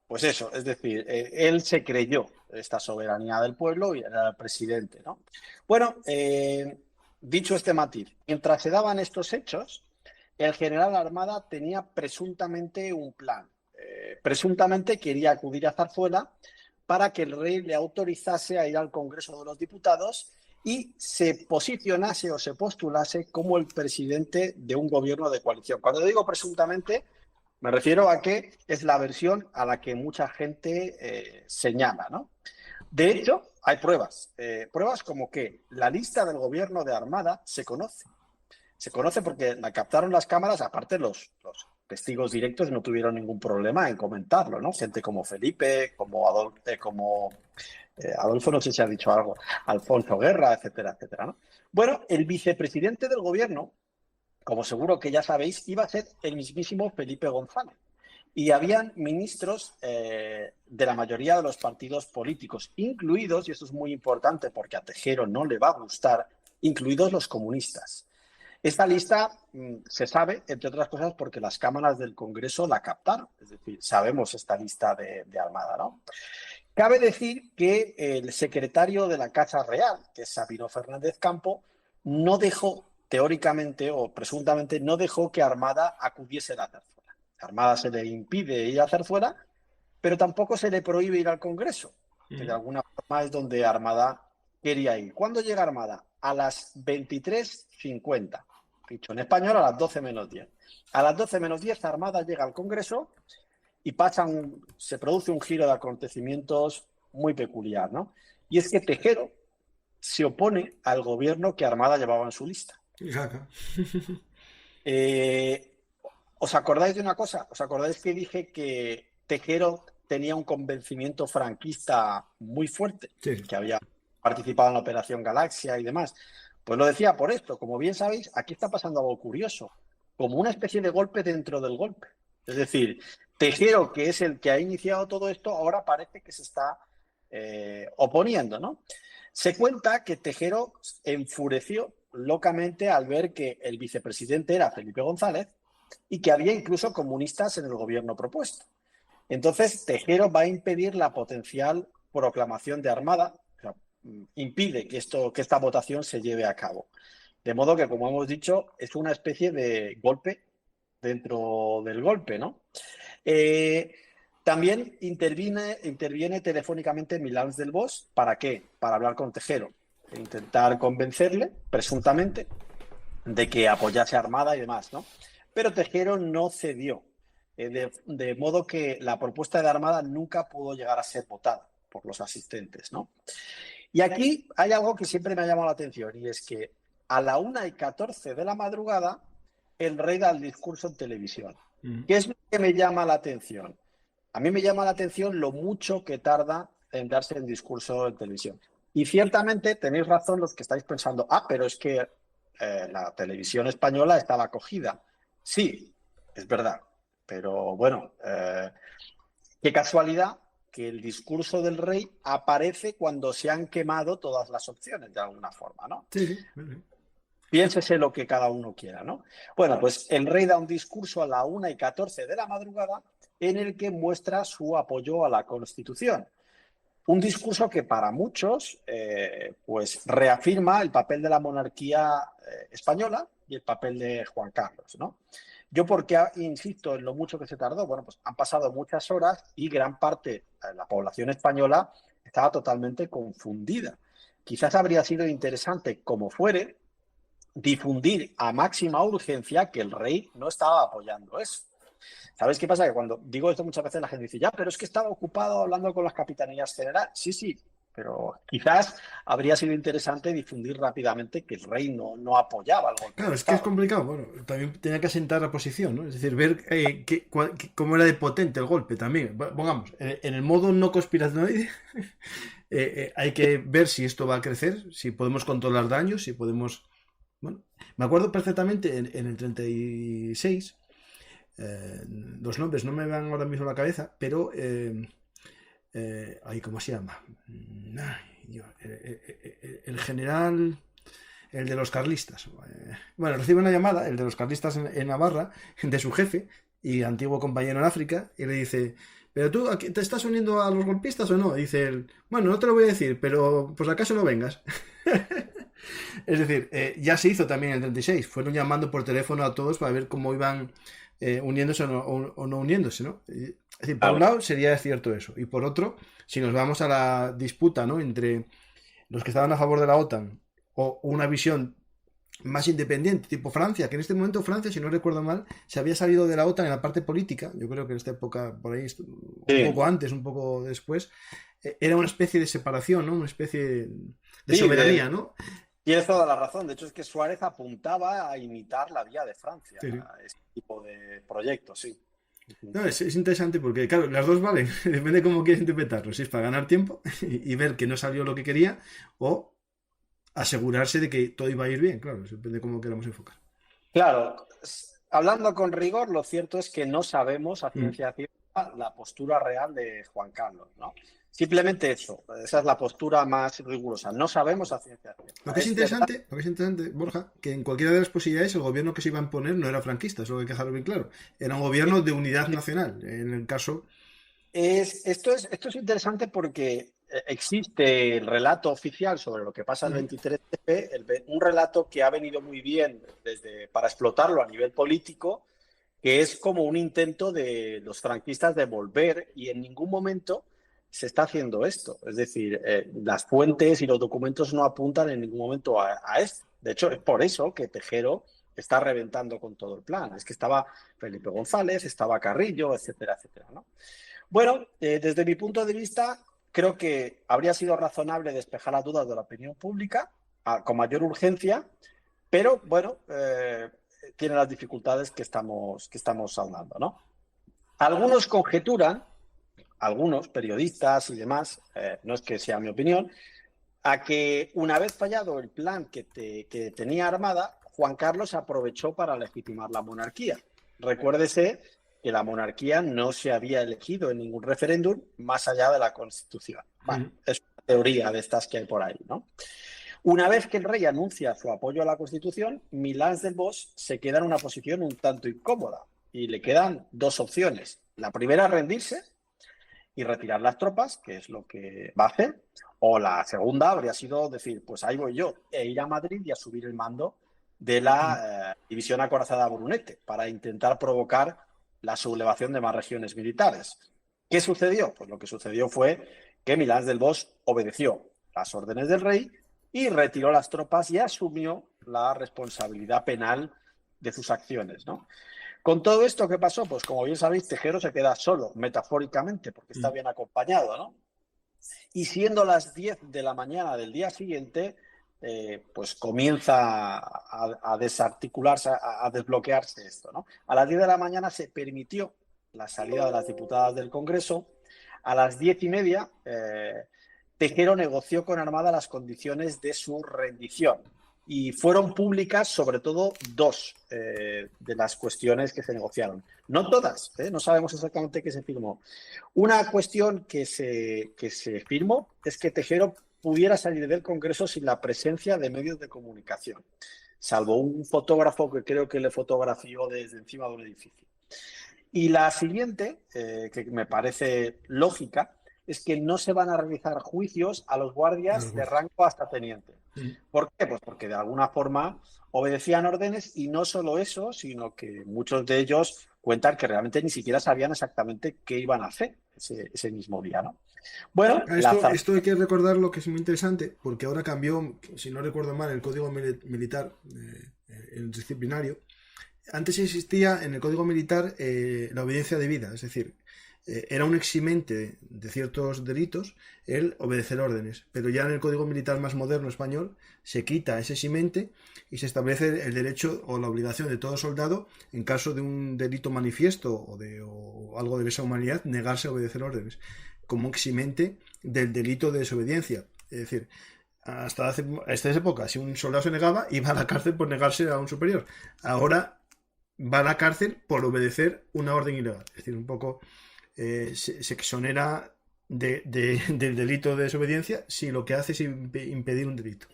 Pues eso, es decir, él se creyó esta soberanía del pueblo y era el presidente, ¿no? Bueno, dicho este matiz, mientras se daban estos hechos, el general Armada tenía presuntamente un plan. Presuntamente quería acudir a Zarzuela para que el rey le autorizase a ir al Congreso de los Diputados y se posicionase o se postulase como el presidente de un gobierno de coalición. Cuando digo presuntamente, me refiero a que es la versión a la que mucha gente señala, ¿no? De hecho, hay pruebas. Pruebas como que la lista del gobierno de Armada se conoce. Se conoce porque la captaron las cámaras, aparte los testigos directos no tuvieron ningún problema en comentarlo, ¿no? Gente como Felipe, como Adolfo, no sé si ha dicho algo, Alfonso Guerra, etcétera, ¿no? Bueno, el vicepresidente del gobierno, como seguro que ya sabéis, iba a ser el mismísimo Felipe González. Y habían ministros de la mayoría de los partidos políticos, incluidos, y esto es muy importante porque a Tejero no le va a gustar, incluidos los comunistas. Esta lista se sabe, entre otras cosas, porque las cámaras del Congreso la captaron. Es decir, sabemos esta lista de Armada, ¿no? Cabe decir que el secretario de la Casa Real, que es Sabino Fernández Campo, no dejó, teóricamente o presuntamente, no dejó que Armada acudiese a la Zarzuela. A Armada se le impide ir a Zarzuela, pero tampoco se le prohíbe ir al Congreso, que de alguna forma es donde Armada quería ir. ¿Cuándo llega Armada? A las 23:50. Dicho en español, a las 12 menos 10. A las 12 menos 10 Armada llega al Congreso y se produce un giro de acontecimientos muy peculiar, ¿no? Y es que Tejero se opone al gobierno que Armada llevaba en su lista. ¿Os acordáis de una cosa? ¿Os acordáis que dije que Tejero tenía un convencimiento franquista muy fuerte? Sí. Que había participado en la Operación Galaxia y demás. Pues lo decía por esto. Como bien sabéis, aquí está pasando algo curioso, como una especie de golpe dentro del golpe. Es decir, Tejero, que es el que ha iniciado todo esto, ahora parece que se está oponiendo, ¿no? Se cuenta que Tejero enfureció locamente al ver que el vicepresidente era Felipe González y que había incluso comunistas en el gobierno propuesto. Entonces, Tejero va a impedir la potencial proclamación de Armada, o sea, impide que esta votación se lleve a cabo. De modo que, como hemos dicho, es una especie de golpe dentro del golpe, ¿no? También interviene telefónicamente Milans del Bosch. ¿Para qué? Para hablar con Tejero e intentar convencerle, presuntamente, de que apoyase a Armada y demás, ¿no? Pero Tejero no cedió, de modo que la propuesta de Armada nunca pudo llegar a ser votada por los asistentes, ¿no? Y aquí hay algo que siempre me ha llamado la atención, y es que a la 1:14 de la madrugada el rey da el discurso en televisión. ¿Qué es lo que me llama la atención? A mí me llama la atención lo mucho que tarda en darse el discurso en televisión. Y ciertamente tenéis razón los que estáis pensando, pero es que la televisión española estaba cogida. Sí, es verdad. Pero bueno, qué casualidad que el discurso del rey aparece cuando se han quemado todas las opciones, de alguna forma, ¿no? Sí. Piénsese lo que cada uno quiera, ¿no? Bueno, pues el rey da un discurso a la 1:14 de la madrugada en el que muestra su apoyo a la Constitución. Un discurso que para muchos pues reafirma el papel de la monarquía española y el papel de Juan Carlos, ¿no? Yo porque insisto en lo mucho que se tardó, bueno, pues han pasado muchas horas y gran parte de la población española estaba totalmente confundida. Quizás habría sido interesante, como fuere, difundir a máxima urgencia que el rey no estaba apoyando eso. ¿Sabes qué pasa? Que cuando digo esto muchas veces la gente dice, ya, pero es que estaba ocupado hablando con las capitanías generales. Sí, pero quizás habría sido interesante difundir rápidamente que el rey no apoyaba al golpe. Claro, es que es complicado. Bueno, también tenía que asentar la posición, ¿no? Es decir, ver cómo era de potente el golpe también. Pongamos, en el modo no conspiranoide, hay que ver si esto va a crecer, si podemos controlar daños, si podemos... Bueno, me acuerdo perfectamente en el 36, los nombres no me van ahora mismo a la cabeza, pero ¿cómo se llama? El general, el de los carlistas. Bueno, recibe una llamada, el de los carlistas en Navarra, de su jefe y antiguo compañero en África, y le dice, ¿pero tú te estás uniendo a los golpistas o no? Y dice él, bueno, no te lo voy a decir, pero pues acaso no vengas. Es decir, ya se hizo también en el 36. Fueron llamando por teléfono a todos para ver cómo iban uniéndose o no uniéndose, ¿no? Es decir, por un lado sería cierto eso. Y por otro, si nos vamos a la disputa, ¿no?, entre los que estaban a favor de la OTAN o una visión más independiente, tipo Francia, que en este momento Francia, si no recuerdo mal, se había salido de la OTAN en la parte política. Yo creo que en esta época, por ahí, un poco antes, un poco después, era una especie de separación, ¿no? Una especie de soberanía, ¿no? Tienes toda la razón. De hecho, es que Suárez apuntaba a imitar la vía de Francia, Sí. a ese tipo de proyectos, sí. No, es interesante porque, claro, las dos valen. Depende de cómo quieres interpretarlo. Si es para ganar tiempo y ver que no salió lo que quería, o asegurarse de que todo iba a ir bien, claro, depende de cómo queramos enfocar. Claro, hablando con rigor, lo cierto es que no sabemos a ciencia cierta la postura real de Juan Carlos, ¿no? Simplemente eso, esa es la postura más rigurosa. No sabemos a ciencia cierta. Lo que es interesante, Borja, que en cualquiera de las posibilidades el gobierno que se iba a imponer no era franquista, eso hay que dejarlo bien claro. Era un gobierno de unidad nacional, en el caso... Esto es interesante porque existe el relato oficial sobre lo que pasa el 23F, un relato que ha venido muy bien para explotarlo a nivel político, que es como un intento de los franquistas de volver, y en ningún momento se está haciendo esto. Es decir, las fuentes y los documentos no apuntan en ningún momento a esto. De hecho, es por eso que Tejero está reventando con todo el plan. Es que estaba Felipe González, estaba Carrillo, etcétera, etcétera, ¿no? Bueno, desde mi punto de vista, creo que habría sido razonable despejar las dudas de la opinión pública con mayor urgencia, pero bueno, tiene las dificultades que estamos hablando, ¿no? Algunos conjeturan, algunos periodistas y demás, no es que sea mi opinión, a que una vez fallado el plan que tenía Armada, Juan Carlos aprovechó para legitimar la monarquía. Recuérdese que la monarquía no se había elegido en ningún referéndum más allá de la Constitución. Bueno, es una teoría de estas que hay por ahí, ¿no? Una vez que el rey anuncia su apoyo a la Constitución, Milans del Bosch se queda en una posición un tanto incómoda y le quedan dos opciones. La primera, rendirse y retirar las tropas, que es lo que va a hacer, o la segunda habría sido decir, pues ahí voy yo, e ir a Madrid y asumir el mando de la división acorazada Brunete para intentar provocar la sublevación de más regiones militares. ¿Qué sucedió? Pues lo que sucedió fue que Milans del Bosch obedeció las órdenes del rey y retiró las tropas y asumió la responsabilidad penal de sus acciones, ¿no? Con todo esto, ¿qué pasó? Pues como bien sabéis, Tejero se queda solo, metafóricamente, porque está bien acompañado, ¿no? Y siendo las 10 de la mañana del día siguiente, pues comienza a desarticularse, a desbloquearse esto, ¿no? A las 10 de la mañana se permitió la salida de las diputadas del Congreso. A las 10:30, Tejero negoció con Armada las condiciones de su rendición. Y fueron públicas, sobre todo, dos de las cuestiones que se negociaron. No todas, no sabemos exactamente qué se firmó. Una cuestión que se firmó es que Tejero pudiera salir del Congreso sin la presencia de medios de comunicación, salvo un fotógrafo que creo que le fotografió desde encima de un edificio. Y la siguiente, que me parece lógica, es que no se van a realizar juicios a los guardias de rango hasta teniente. ¿Por qué? Pues porque de alguna forma obedecían órdenes, y no solo eso, sino que muchos de ellos cuentan que realmente ni siquiera sabían exactamente qué iban a hacer ese mismo día, ¿no? Bueno, esto hay que recordar, lo que es muy interesante, porque ahora cambió, si no recuerdo mal, el código militar, el disciplinario. Antes existía en el código militar la obediencia debida, es decir, era un eximente de ciertos delitos el obedecer órdenes, pero ya en el código militar más moderno español se quita ese eximente y se establece el derecho o la obligación de todo soldado, en caso de un delito manifiesto o algo de lesa humanidad, negarse a obedecer órdenes, como eximente del delito de desobediencia. Es decir, hasta esa época, si un soldado se negaba, iba a la cárcel por negarse a un superior. Ahora va a la cárcel por obedecer una orden ilegal. Es decir, un poco se exonera del delito de desobediencia si lo que hace es impedir un delito.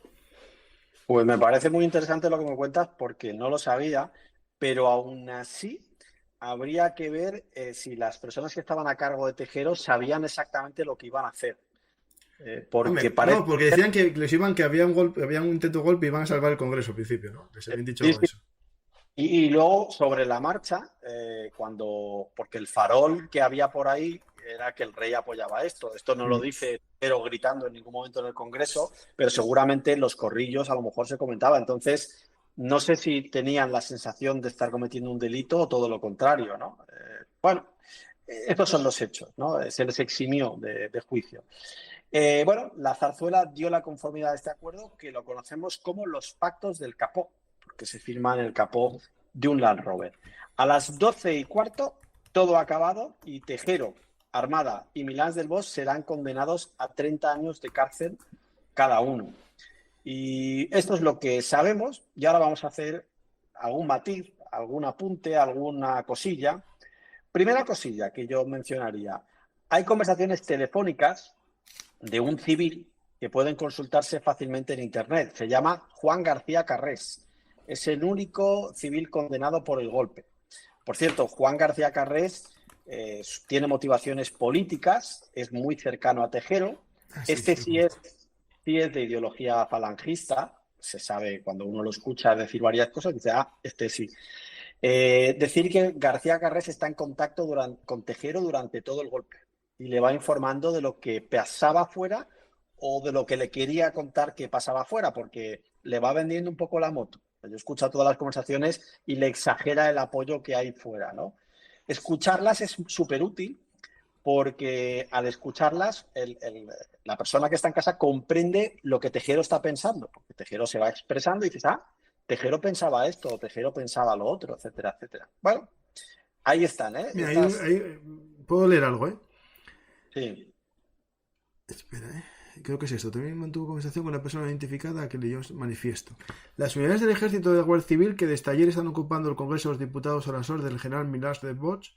Pues me parece muy interesante lo que me cuentas, porque no lo sabía, pero aún así habría que ver si las personas que estaban a cargo de Tejero sabían exactamente lo que iban a hacer. Porque no, porque decían que había un golpe, había un intento de golpe y iban a salvar el Congreso al principio, ¿no? Les habían dicho eso. Y luego, sobre la marcha, porque el farol que había por ahí era que el rey apoyaba esto. Esto no lo dice, pero gritando en ningún momento en el Congreso, pero seguramente en los corrillos a lo mejor se comentaba. Entonces, no sé si tenían la sensación de estar cometiendo un delito o todo lo contrario, ¿no? Bueno, estos son los hechos, ¿no? Se les eximió de juicio. Bueno, la Zarzuela dio la conformidad a este acuerdo, que lo conocemos como los pactos del Capó, que se firma en el capó de un Land Rover. A las 12:15, todo acabado, y Tejero, Armada y Milans del Bosch serán condenados a 30 años de cárcel cada uno. Y esto es lo que sabemos y ahora vamos a hacer algún matiz, algún apunte, alguna cosilla. Primera cosilla que yo mencionaría. Hay conversaciones telefónicas de un civil que pueden consultarse fácilmente en Internet. Se llama Juan García Carrés. Es el único civil condenado por el golpe. Por cierto, Juan García Carrés tiene motivaciones políticas, es muy cercano a Tejero. Este sí es de ideología falangista. Se sabe, cuando uno lo escucha decir varias cosas, dice, este sí. Decir que García Carrés está en contacto con Tejero durante todo el golpe y le va informando de lo que pasaba afuera o de lo que le quería contar que pasaba afuera, porque le va vendiendo un poco la moto. Yo escucho todas las conversaciones y le exagera el apoyo que hay fuera, ¿no? Escucharlas es súper útil porque al escucharlas la persona que está en casa comprende lo que Tejero está pensando, porque Tejero se va expresando y dices, Tejero pensaba esto, Tejero pensaba lo otro, etcétera, etcétera. Bueno, ahí están, ¿eh? Mira, ahí puedo leer algo, ¿eh? Sí. Espera, ¿eh? Creo que es esto. También mantuvo conversación con una persona identificada que leyó manifiesto. Las unidades del Ejército de Guardia Civil que desde ayer están ocupando el Congreso de los Diputados a las órdenes del general Milás de Bosch,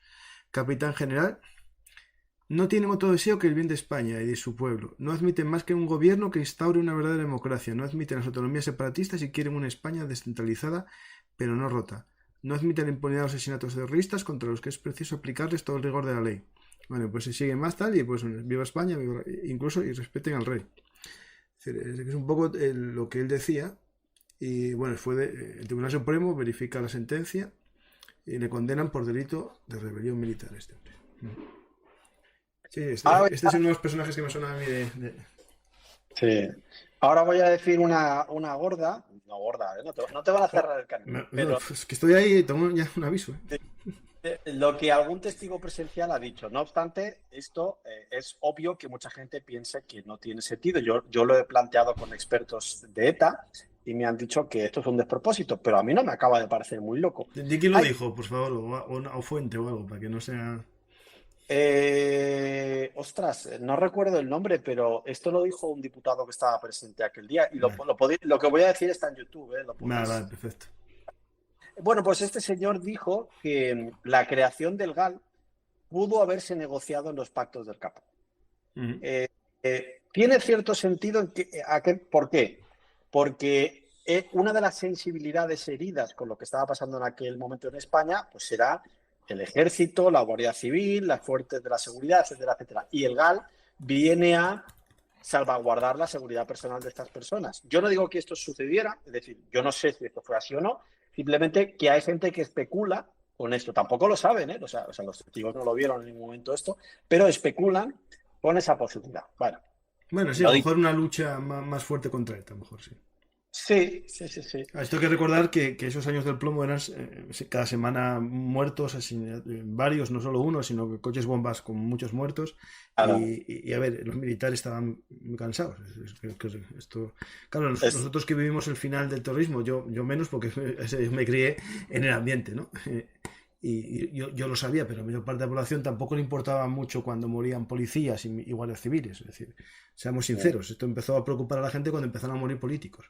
capitán general, no tienen otro deseo que el bien de España y de su pueblo. No admiten más que un gobierno que instaure una verdadera democracia. No admiten las autonomías separatistas y quieren una España descentralizada, pero no rota. No admiten la impunidad de los asesinatos terroristas contra los que es preciso aplicarles todo el rigor de la ley. Bueno, pues si sigue más tal y pues viva España, incluso y respeten al rey. Es un poco lo que él decía y bueno, el Tribunal Supremo verifica la sentencia y le condenan por delito de rebelión militar a este hombre. Sí, este es uno de los personajes que me suena a mí Sí. Ahora voy a decir una gorda. No gorda, ¿eh? No te van a cerrar el camino. Pero es que estoy ahí y tengo ya un aviso. Lo que algún testigo presencial ha dicho. No obstante, esto es obvio que mucha gente piense que no tiene sentido. Yo lo he planteado con expertos de ETA y me han dicho que esto es un despropósito, pero a mí no me acaba de parecer muy loco. ¿De quién lo dijo, por favor? O fuente o algo, para que no sea... Ostras, no recuerdo el nombre, pero esto lo dijo un diputado que estaba presente aquel día y Vale. lo que voy a decir está en YouTube. Vale, perfecto. Bueno, pues este señor dijo que la creación del GAL pudo haberse negociado en los pactos del Capo. Uh-huh. Tiene cierto sentido. ¿Por qué? Porque una de las sensibilidades heridas con lo que estaba pasando en aquel momento en España, pues será el ejército, la Guardia Civil, las fuerzas de la seguridad, etcétera, etcétera. Y el GAL viene a salvaguardar la seguridad personal de estas personas. Yo no digo que esto sucediera, es decir, yo no sé si esto fue así o no, simplemente que hay gente que especula con esto. Tampoco lo saben, ¿eh? O sea, los testigos no lo vieron en ningún momento esto, pero especulan con esa posibilidad. Bueno, sí, a lo mejor una lucha más fuerte contra ETA, a lo mejor sí. Sí. Esto hay que recordar que esos años del plomo eran cada semana muertos, varios, no solo uno, sino que coches bombas con muchos muertos. Claro. Y a ver, los militares estaban muy cansados. Claro, nosotros que vivimos el final del terrorismo, yo menos porque me crié en el ambiente, ¿no? Y yo lo sabía, pero a la mayor parte de la población tampoco le importaba mucho cuando morían policías y guardias civiles. Es decir, seamos sinceros, esto empezó a preocupar a la gente cuando empezaron a morir políticos.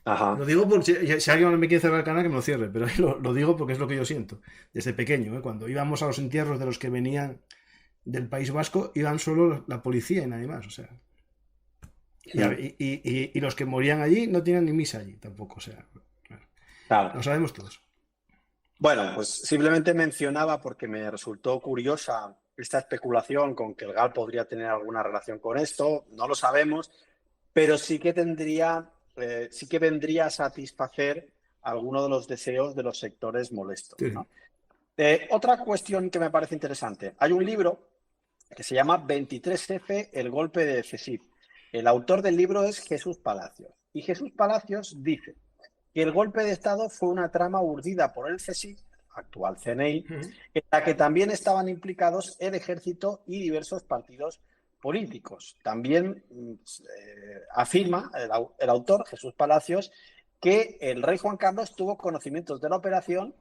Ajá. Lo digo porque si alguien me quiere cerrar el canal que me lo cierre, pero lo digo porque es lo que yo siento desde pequeño, ¿eh? Cuando íbamos a los entierros de los que venían del País Vasco, iban solo la policía y nadie más, o sea. Y los que morían allí no tienen ni misa allí tampoco, o sea. Claro. Lo sabemos todos. Bueno, pues simplemente mencionaba porque me resultó curiosa esta especulación con que el GAL podría tener alguna relación con esto, no lo sabemos, pero sí que vendría a satisfacer alguno de los deseos de los sectores molestos, ¿no? Otra cuestión que me parece interesante. Hay un libro que se llama 23F, el golpe de CSIC. El autor del libro es Jesús Palacios. Y Jesús Palacios dice que el golpe de Estado fue una trama urdida por el CSIC, actual CNI, en la que también estaban implicados el ejército y diversos partidos políticos. También afirma el autor, Jesús Palacios, que el rey Juan Carlos tuvo conocimientos de la operación,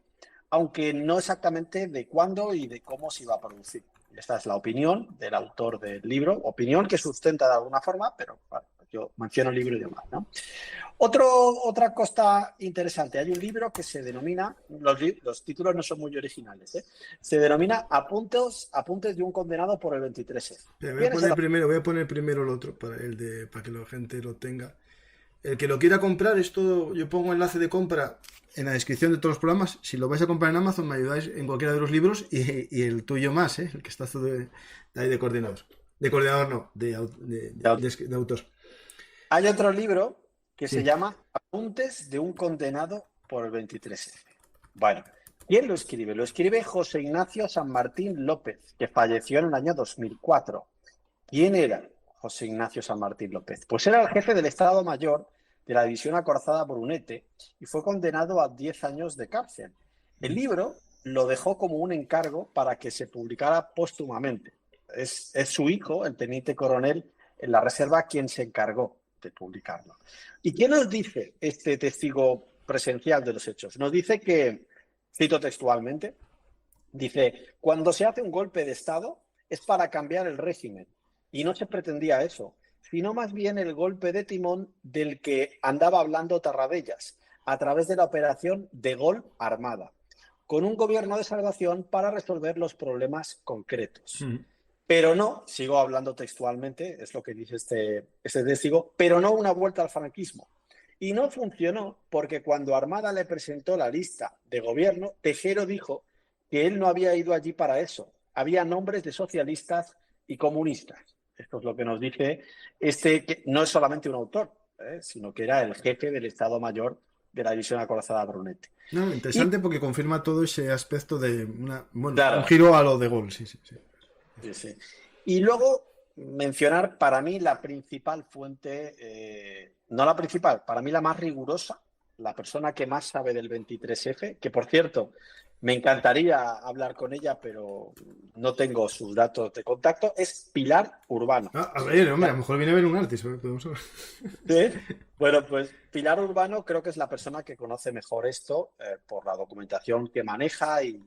aunque no exactamente de cuándo y de cómo se iba a producir. Esta es la opinión del autor del libro, opinión que sustenta de alguna forma, pero bueno, yo menciono libro y demás, ¿no? Otra cosa interesante, hay un libro que se denomina, los títulos no son muy originales, ¿eh? Se denomina Apuntes de un condenado por el 23F. Voy a poner primero el otro para que la gente lo tenga. El que lo quiera comprar, yo pongo enlace de compra en la descripción de todos los programas. Si lo vais a comprar en Amazon, me ayudáis en cualquiera de los libros y el tuyo más, ¿eh? El que está ahí de coordinador. De coordinador no, de autor. Hay otro libro que Sí. se llama Apuntes de un condenado por el 23F. Bueno, ¿quién lo escribe? Lo escribe José Ignacio San Martín López, que falleció en el año 2004. ¿Quién era José Ignacio San Martín López? Pues era el jefe del Estado Mayor de la División Acorazada Brunete y fue condenado a 10 años de cárcel. El libro lo dejó como un encargo para que se publicara póstumamente. Es su hijo, el teniente coronel en la reserva, quien se encargó de publicarlo. ¿Y qué nos dice este testigo presencial de los hechos? Nos dice que, cito textualmente, dice, cuando se hace un golpe de Estado es para cambiar el régimen. Y no se pretendía eso, sino más bien el golpe de timón del que andaba hablando Tarradellas, a través de la operación de Gol Armada, con un gobierno de salvación para resolver los problemas concretos. Pero no, sigo hablando textualmente, es lo que dice este testigo, pero no una vuelta al franquismo. Y no funcionó porque cuando Armada le presentó la lista de gobierno, Tejero dijo que él no había ido allí para eso. Había nombres de socialistas y comunistas. Esto es lo que nos dice que no es solamente un autor, sino que era el jefe del Estado Mayor de la División Acorazada Brunete. No, interesante porque confirma todo ese aspecto de claro, un giro a lo de Gol, sí. Sí. Y luego mencionar para mí la principal fuente, no la principal, para mí la más rigurosa, la persona que más sabe del 23F, que por cierto, me encantaría hablar con ella, pero no tengo sus datos de contacto, es Pilar Urbano. A ver, hombre, a lo mejor viene a ver un artista. ¿Sí? Bueno, pues Pilar Urbano creo que es la persona que conoce mejor esto por la documentación que maneja y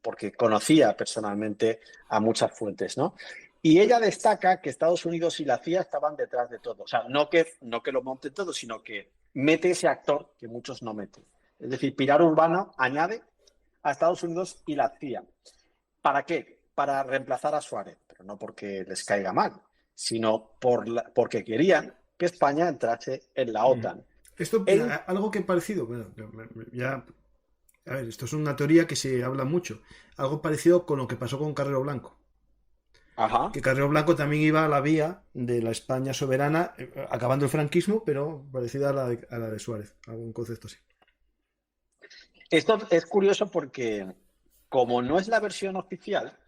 porque conocía personalmente a muchas fuentes, ¿no? Y ella destaca que Estados Unidos y la CIA estaban detrás de todo. O sea, no que lo monten todo, sino que mete ese actor que muchos no meten. Es decir, Pilar Urbano añade a Estados Unidos y la CIA. ¿Para qué? Para reemplazar a Suárez, pero no porque les caiga mal, sino porque querían que España entrase en la OTAN. Esto, algo que parecido, bueno, ya... A ver, esto es una teoría que se habla mucho. Algo parecido con lo que pasó con Carrero Blanco. Ajá. Que Carrero Blanco también iba a la vía de la España soberana, acabando el franquismo, pero parecida a la de Suárez. Algún concepto así. Esto es curioso porque, como no es la versión oficial,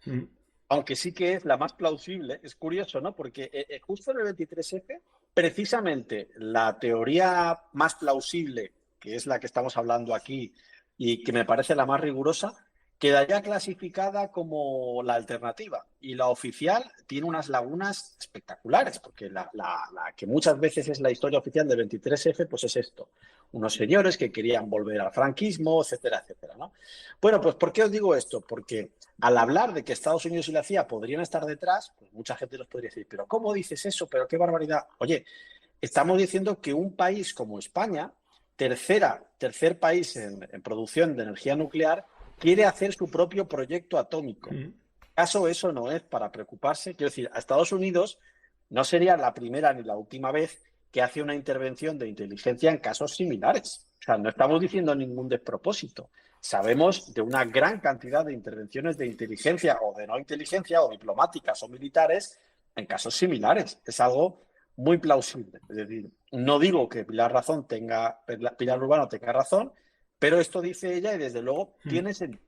aunque sí que es la más plausible, es curioso, ¿no? Porque justo en el 23F, precisamente la teoría más plausible, que es la que estamos hablando aquí, y que me parece la más rigurosa, quedaría clasificada como la alternativa. Y la oficial tiene unas lagunas espectaculares, porque la que muchas veces es la historia oficial del 23F, pues es esto. Unos señores que querían volver al franquismo, etcétera, etcétera, ¿no? Bueno, pues ¿por qué os digo esto? Porque al hablar de que Estados Unidos y la CIA podrían estar detrás, pues mucha gente nos podría decir, pero ¿cómo dices eso? ¿Pero qué barbaridad? Oye, estamos diciendo que un país como España, tercer país en producción de energía nuclear, quiere hacer su propio proyecto atómico. ¿Acaso eso no es para preocuparse? Quiero decir, a Estados Unidos no sería la primera ni la última vez que hace una intervención de inteligencia en casos similares. O sea, no estamos diciendo ningún despropósito. Sabemos de una gran cantidad de intervenciones de inteligencia o de no inteligencia o diplomáticas o militares en casos similares. Es algo muy plausible. Es decir, no digo que Pilar Urbano tenga razón, pero esto dice ella y desde luego tiene sentido.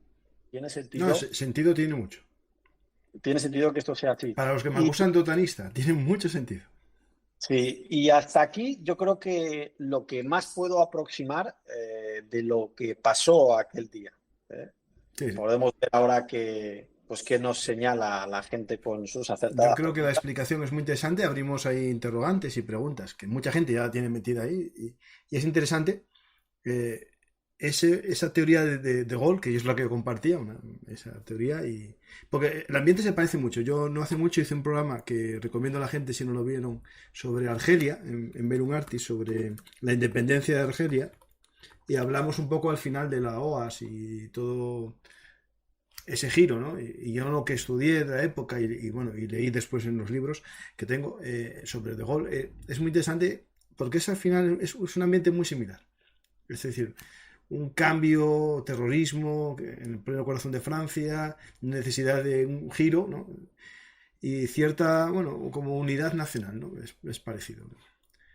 No, sentido tiene mucho. Tiene sentido que esto sea así. Para los que me acusan de otanista, tiene mucho sentido. Sí, y hasta aquí yo creo que lo que más puedo aproximar de lo que pasó aquel día. Sí. Podemos ver ahora que nos señala la gente con sus acertadas. Yo creo que la explicación es muy interesante. Abrimos ahí interrogantes y preguntas que mucha gente ya la tiene metida ahí y es interesante. esa teoría de Gaulle, que yo es la que compartía, esa teoría, porque el ambiente se parece mucho. Yo no hace mucho hice un programa que recomiendo a la gente, si no lo vieron, sobre Argelia, en Bellum Artis, sobre la independencia de Argelia, y hablamos un poco al final de la OAS y todo ese giro, ¿no? Y yo lo que estudié de la época bueno, y leí después en los libros que tengo sobre De Gaulle, es muy interesante porque al final es un ambiente muy similar. Es decir, un cambio, terrorismo en el pleno corazón de Francia, necesidad de un giro, ¿no? Y cierta, bueno, como unidad nacional, ¿no? Es parecido.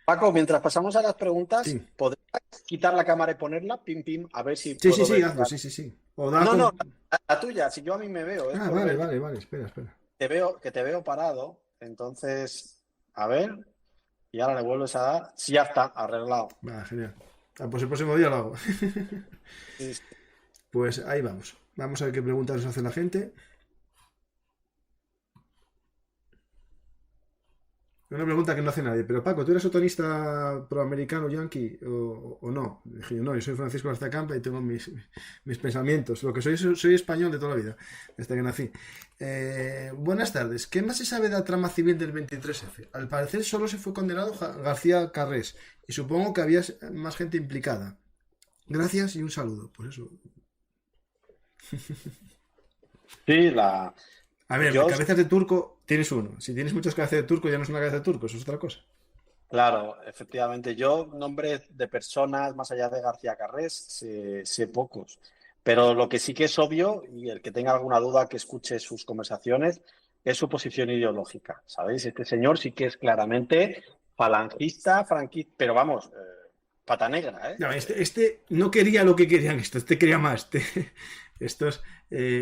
Paco, mientras pasamos a las preguntas, Sí, ¿podrías quitar la cámara y ponerla? Pim, pim, a ver si sí, sí, puedo sí, ver. hazlo, sí, sí, sí. O da No, con... no, la tuya, si yo a mí me veo, es Ah, por vale, ver vale, vale, espera, espera. que te veo parado. Entonces, a ver, y ahora le vuelves a dar. Sí, ya está, arreglado. Va, genial. Ah, pues el próximo día lo hago. Sí, sí. Pues ahí vamos. Vamos a ver qué preguntas nos hace la gente. Una pregunta que no hace nadie. Pero Paco, ¿tú eres sotonista proamericano, yankee o no? Dije yo, no, yo soy Francisco García Campa y tengo mis pensamientos. Lo que soy español de toda la vida, desde que nací. Buenas tardes. ¿Qué más se sabe de la trama civil del 23F? Al parecer solo se fue condenado García Carrés y supongo que había más gente implicada. Gracias y un saludo. Pues eso. Sí, A ver, yo, cabezas de turco tienes uno. Si tienes muchas cabezas de turco ya no es una cabeza de turco, eso es otra cosa. claro, efectivamente, yo nombres de personas más allá de García Carrés sé pocos. Pero lo que sí que es obvio, y el que tenga alguna duda que escuche sus conversaciones, es su posición ideológica. ¿Sabéis? Este señor sí que es claramente falangista, franquista, pero vamos, pata negra, ¿eh? No, este no quería lo que querían estos, este quería más. Estos,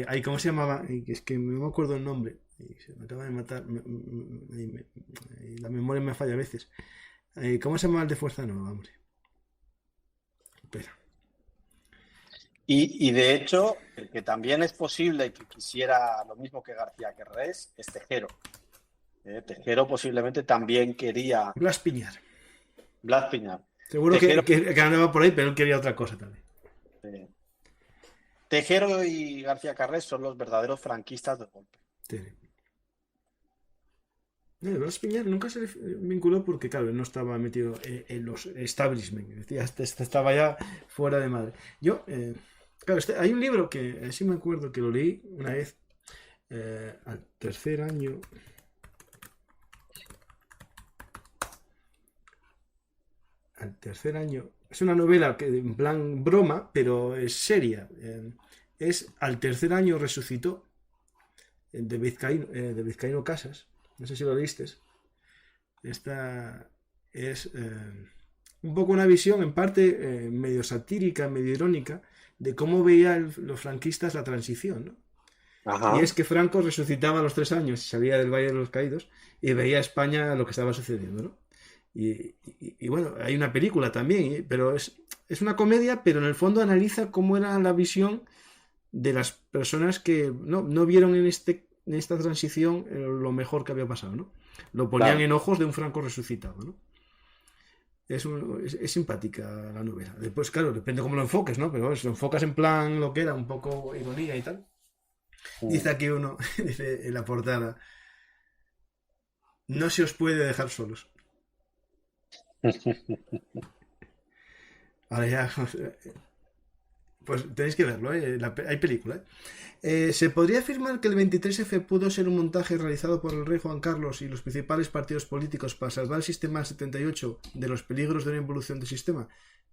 ahí, ¿cómo se llamaba? Es que no me acuerdo el nombre. Y se me acaba de matar. La memoria me falla a veces. ¿Cómo se llama el de Fuerza Nueva, hombre? Espera. Y de hecho, el que también es posible que quisiera lo mismo que García Carrés es Tejero. Tejero posiblemente también quería Blas Piñar. Blas Piñar. Seguro Tejero, que andaba por ahí, pero él quería otra cosa también. eh, Tejero y García Carrés son los verdaderos franquistas del golpe. Sí. Blas Piñar nunca se le vinculó porque, claro, él no estaba metido en los establishment. Decía, estaba ya fuera de madre. Yo, claro, hay un libro que sí me acuerdo que lo leí una vez al tercer año. Al tercer año. Es una novela que en plan broma, pero es seria. Es Al tercer año resucitó, de Vizcaíno Casas. No sé si lo leíste. Esta es un poco una visión, en parte medio satírica, medio irónica, de cómo veían los franquistas la transición, ¿no? Y Ajá. es que Franco resucitaba a los 3 años y salía del Valle de los Caídos y veía a España lo que estaba sucediendo, ¿no? Y bueno, hay una película también, pero es una comedia, pero en el fondo analiza cómo era la visión de las personas que no vieron en esta transición lo mejor que había pasado, ¿no? Lo ponían Claro. en ojos de un Franco resucitado, ¿no? Es simpática la novela. Después, claro, depende cómo lo enfoques, ¿no? Pero si lo enfocas en plan lo que era, un poco ironía y tal. Dice aquí uno, dice en la portada, no se os puede dejar solos. Ahora ya, pues tenéis que verlo, ¿eh? Hay película. ¿Se podría afirmar que el 23F pudo ser un montaje realizado por el rey Juan Carlos y los principales partidos políticos para salvar el sistema 78 de los peligros de una involución del sistema?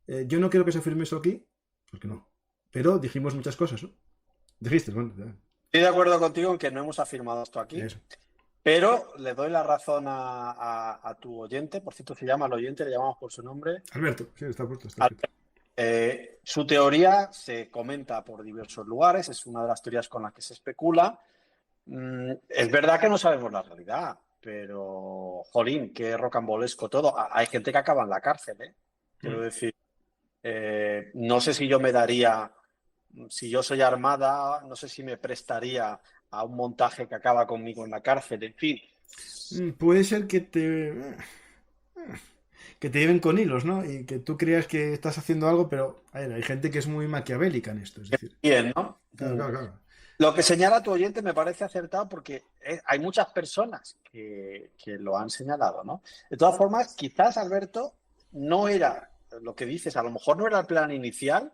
Yo no quiero que se afirme eso aquí, porque no. Pero dijimos muchas cosas, ¿no? Dijiste, bueno, Estoy de acuerdo contigo en que no hemos afirmado esto aquí, eso. pero le doy la razón a tu oyente. Por cierto, se llama el oyente, le llamamos por su nombre. Alberto, sí, está puesto, está escrito. Su teoría se comenta por diversos lugares, es una de las teorías con las que se especula. Es verdad que no sabemos la realidad, pero, jolín, qué rocambolesco todo. Hay gente que acaba en la cárcel, ¿eh? Quiero decir, no sé si yo me daría, si yo soy armada, no sé si me prestaría a un montaje que acaba conmigo en la cárcel, en fin. Puede ser que que te lleven con hilos, ¿no? Y que tú creas que estás haciendo algo, pero a ver, hay gente que es muy maquiavélica en esto, es decir. Bien, ¿no? Claro, claro, claro. Lo que señala tu oyente me parece acertado porque hay muchas personas que lo han señalado, ¿no? De todas formas, quizás, Alberto, no era lo que dices, a lo mejor no era el plan inicial,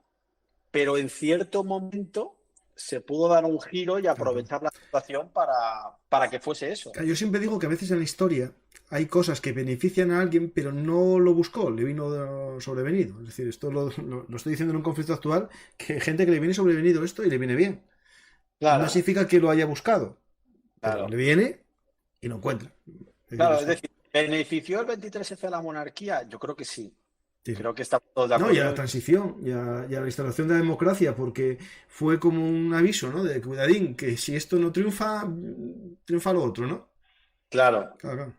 pero en cierto momento se pudo dar un giro y aprovechar la situación para que fuese eso. Yo siempre digo que a veces en la historia hay cosas que benefician a alguien, pero no lo buscó, le vino sobrevenido. Es decir, esto lo estoy diciendo en un conflicto actual, que hay gente que le viene sobrevenido esto y le viene bien. Claro, No significa que lo haya buscado, pero claro. le viene y lo encuentra. Claro, es decir, ¿benefició el 23F a la monarquía? Yo creo que sí. Sí. Creo que estamos todos de No, y a la acuerdo. transición, y a la instalación de la democracia, porque fue como un aviso, ¿no? De cuidadín, que si esto no triunfa, triunfa lo otro, ¿no? Claro. Claro, claro.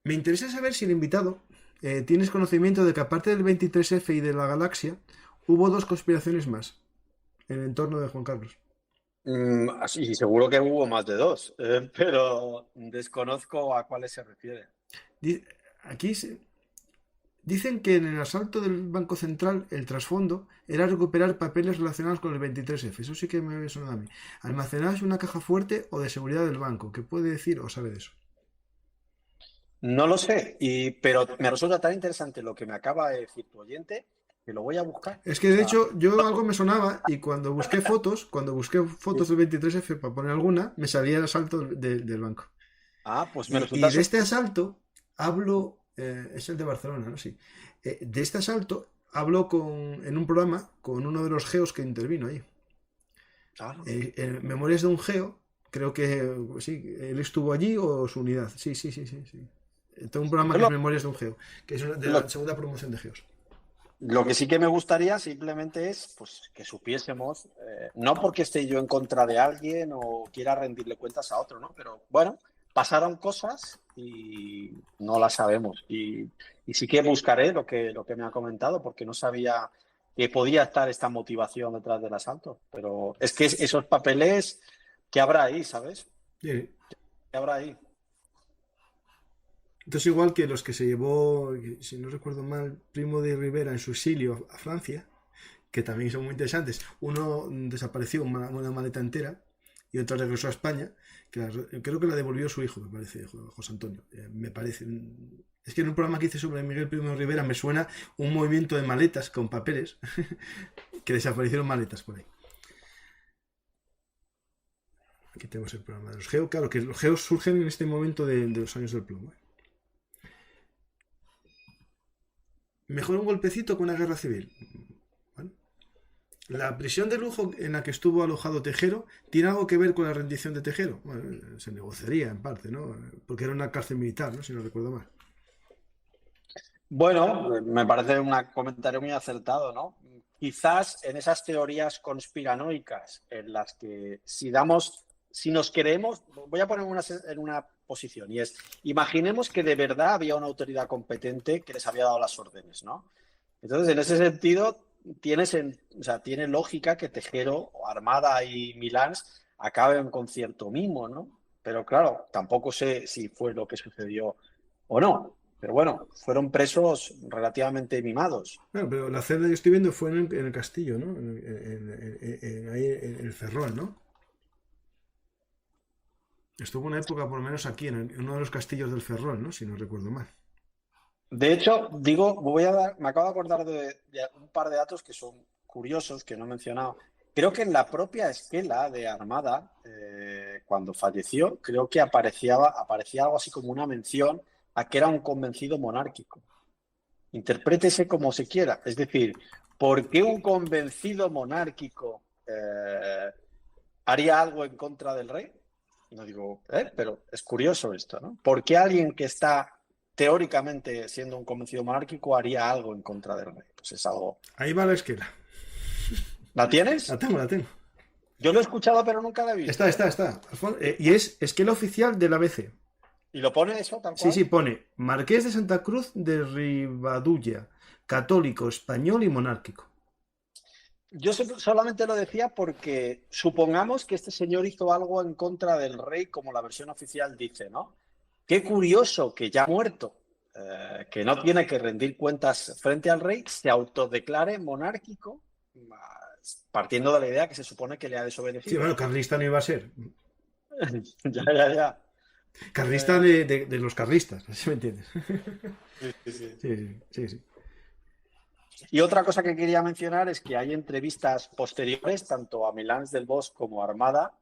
Me interesa saber si el invitado tienes conocimiento de que aparte del 23F y de la galaxia, hubo dos conspiraciones más en el entorno de Juan Carlos. Sí, seguro que hubo más de dos, pero desconozco a cuáles se refiere. Aquí dicen que en el asalto del Banco Central el trasfondo era recuperar papeles relacionados con el 23F. Eso sí que me suena a mí. Almacenados en una caja fuerte o de seguridad del banco. ¿Qué puede decir o sabe de eso? No lo sé, pero me resulta tan interesante lo que me acaba de decir tu oyente que lo voy a buscar. Es que de hecho yo algo me sonaba y cuando busqué fotos del 23F para poner alguna, me salía el asalto del banco. Pues me Y resulta de este asalto hablo, es el de Barcelona, ¿no? Sí. De este asalto hablo en un programa con uno de los geos que intervino ahí. claro. En Memorias de un geo, creo que sí, él estuvo allí o su unidad. Sí, sí, sí, sí, sí. Tengo un programa que es Memorias de un geo, que es de la segunda promoción de geos. Lo que sí que me gustaría simplemente es pues, que supiésemos, no porque esté yo en contra de alguien o quiera rendirle cuentas a otro, ¿no? Pero bueno, pasaron cosas y no las sabemos. Y sí que buscaré lo que me ha comentado porque no sabía que podía estar esta motivación detrás del asalto. Pero es que esos papeles, ¿qué habrá ahí, sabes? Sí. ¿Qué habrá ahí? Entonces, igual que los que se llevó, si no recuerdo mal, Primo de Rivera en su exilio a Francia, que también son muy interesantes. Uno desapareció una maleta entera y otro regresó a España, creo que la devolvió su hijo, me parece, José Antonio. Me parece. Es que en un programa que hice sobre Miguel Primo de Rivera me suena un movimiento de maletas con papeles que desaparecieron maletas por ahí. Aquí tenemos el programa de los geos. Claro que los geos surgen en este momento de los años del plomo. Mejor un golpecito que una guerra civil. Bueno, la prisión de lujo en la que estuvo alojado Tejero tiene algo que ver con la rendición de Tejero. Bueno, se negociaría en parte, ¿no? Porque era una cárcel militar, ¿no? Si no recuerdo mal. Bueno, me parece un comentario muy acertado, ¿no? Quizás en esas teorías conspiranoicas en las que si nos creemos, voy a poner en una posición y es, imaginemos que de verdad había una autoridad competente que les había dado las órdenes, ¿no? Entonces, en ese sentido, tiene lógica que Tejero, Armada y Milans acaben con cierto mimo, ¿no? Pero claro, tampoco sé si fue lo que sucedió o no. Pero bueno, fueron presos relativamente mimados. Bueno, pero la celda que estoy viendo fue en el castillo, ¿no? Ahí en el Ferrol, ¿no? Estuvo una época, por lo menos aquí, en uno de los castillos del Ferrol, ¿no? Si no recuerdo mal. De hecho, me acabo de acordar de un par de datos que son curiosos, que no he mencionado. Creo que en la propia esquela de Armada, cuando falleció, creo que aparecía algo así como una mención a que era un convencido monárquico. Interprétese como se quiera. Es decir, ¿por qué un convencido monárquico haría algo en contra del rey? No digo, pero es curioso esto, ¿no? ¿Por qué alguien que está teóricamente siendo un convencido monárquico haría algo en contra del rey? Pues es algo... Ahí va la esquela. ¿La tienes? La tengo, la tengo. Yo lo he escuchado, pero nunca la he visto. Está. Y es esquela oficial del ABC. ¿Y lo pone eso tal cual? Sí, pone Marqués de Santa Cruz de Ribadulla, católico, español y monárquico. Yo solamente lo decía porque supongamos que este señor hizo algo en contra del rey, como la versión oficial dice, ¿no? qué curioso que ya muerto, que no tiene que rendir cuentas frente al rey, se autodeclare monárquico, partiendo de la idea que se supone que le ha Sí, desobedecido. bueno, carlista no iba a ser. Ya. Carlista de los carlistas, ¿sí me entiendes? Sí. Sí. Y otra cosa que quería mencionar es que hay entrevistas posteriores, tanto a Milans del Bosch como a Armada,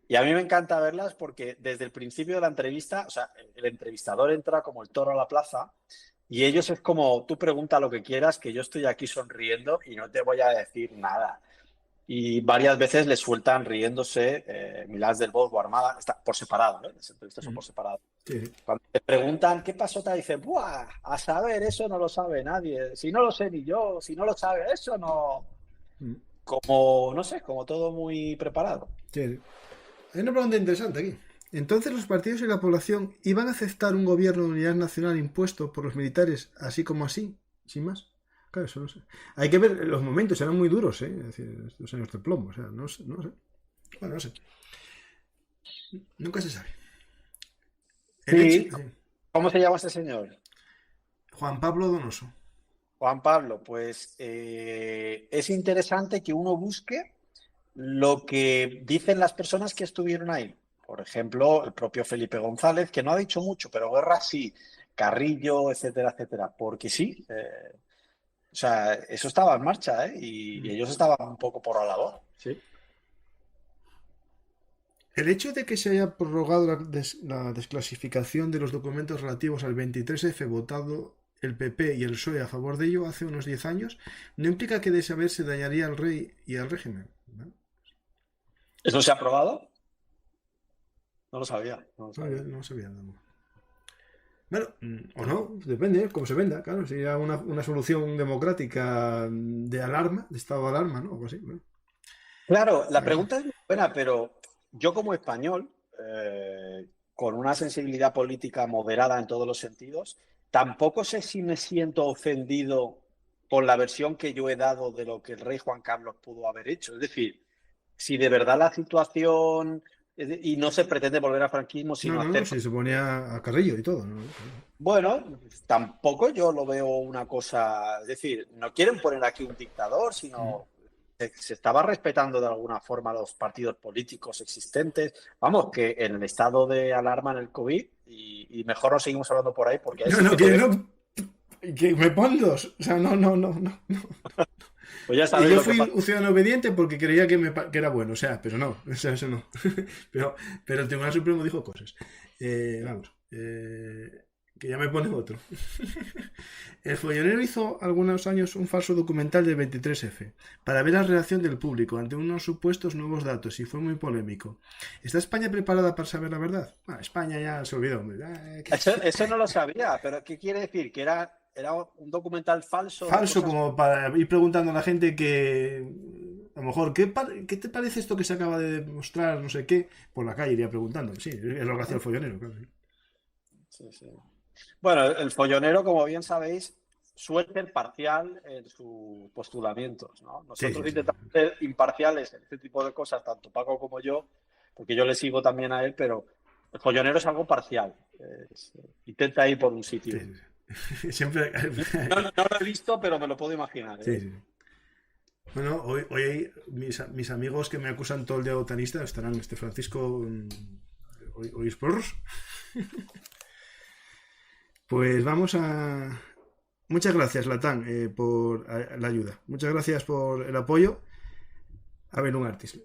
y a mí me encanta verlas porque desde el principio de la entrevista, o sea, el entrevistador entra como el toro a la plaza y ellos es como, tú pregunta lo que quieras, que yo estoy aquí sonriendo y no te voy a decir nada. Y varias veces le sueltan riéndose Milans del Bosch o Armada, está por separado, ¿eh? Las entrevistas son por separado. Sí. Cuando te preguntan qué pasó, te dicen, ¡buah! A saber, eso no lo sabe nadie. Si no lo sé ni yo, si no lo sabe, eso no. Como, no sé, como todo muy preparado. Sí. Hay una pregunta interesante aquí. Entonces, ¿los partidos y la población iban a aceptar un gobierno de unidad nacional impuesto por los militares así como así, sin más? Claro, eso no sé. Hay que ver, los momentos eran muy duros, ¿eh? Es decir, estos años de plomo, o sea, no sé. Bueno, no sé. Nunca se sabe. Sí. ¿Cómo se llama ese señor? Juan Pablo Donoso. Juan Pablo, pues es interesante que uno busque lo que dicen las personas que estuvieron ahí. Por ejemplo, el propio Felipe González, que no ha dicho mucho, pero Guerra sí, Carrillo, etcétera, etcétera. Porque sí, o sea, eso estaba en marcha, ¿eh? Y ellos estaban un poco por la labor, sí. El hecho de que se haya prorrogado la desclasificación de los documentos relativos al 23F votado el PP y el PSOE a favor de ello hace unos 10 años, no implica que de saber se dañaría al rey y al régimen, ¿no? ¿Eso se ha aprobado? No lo sabía. No sabía. No. Bueno, o no, depende, cómo se venda, claro, si hay una solución democrática de alarma, de estado de alarma, ¿no? Algo así, bueno. Claro, la pregunta es muy buena, pero yo como español, con una sensibilidad política moderada en todos los sentidos, tampoco sé si me siento ofendido por la versión que yo he dado de lo que el rey Juan Carlos pudo haber hecho. Es decir, si de verdad la situación y no se pretende volver al franquismo, sino hacer... si se ponía a Carrillo y todo, ¿no? Bueno, tampoco yo lo veo una cosa... Es decir, no quieren poner aquí un dictador, sino... Se estaba respetando de alguna forma los partidos políticos existentes. Vamos, que en el estado de alarma en el COVID, y mejor no seguimos hablando por ahí porque... Que me pon dos. O sea, no. Pues ya Y sabes yo lo que fui pasa. un ciudadano obediente porque creía que era bueno, o sea, pero no, o sea, eso no. pero el Tribunal Supremo dijo cosas. Que ya me pone otro. El follonero hizo algunos años un falso documental del 23F para ver la reacción del público ante unos supuestos nuevos datos y fue muy polémico. ¿Está España preparada para saber la verdad? España ya se olvidó. Eso no lo sabía, pero ¿qué quiere decir? Que era un documental falso. Falso, como para ir preguntando a la gente que... A lo mejor, ¿qué te parece esto que se acaba de demostrar? No sé qué. Por la calle iría preguntando. Sí, es lo que hacía el follonero, claro. Sí. Bueno, el follonero, como bien sabéis, suele ser parcial en sus postulamientos, ¿no? Nosotros intentamos ser imparciales en este tipo de cosas, tanto Paco como yo, porque yo le sigo también a él, pero el follonero es algo parcial. Intenta ir por un sitio. Sí. Siempre... No lo he visto, pero me lo puedo imaginar. Sí. Bueno, hoy mis amigos que me acusan todo el día de botanista estarán Francisco... Hoy es porros. Pues vamos a... Muchas gracias, Latán, por la ayuda. Muchas gracias por el apoyo. A ver, un artista.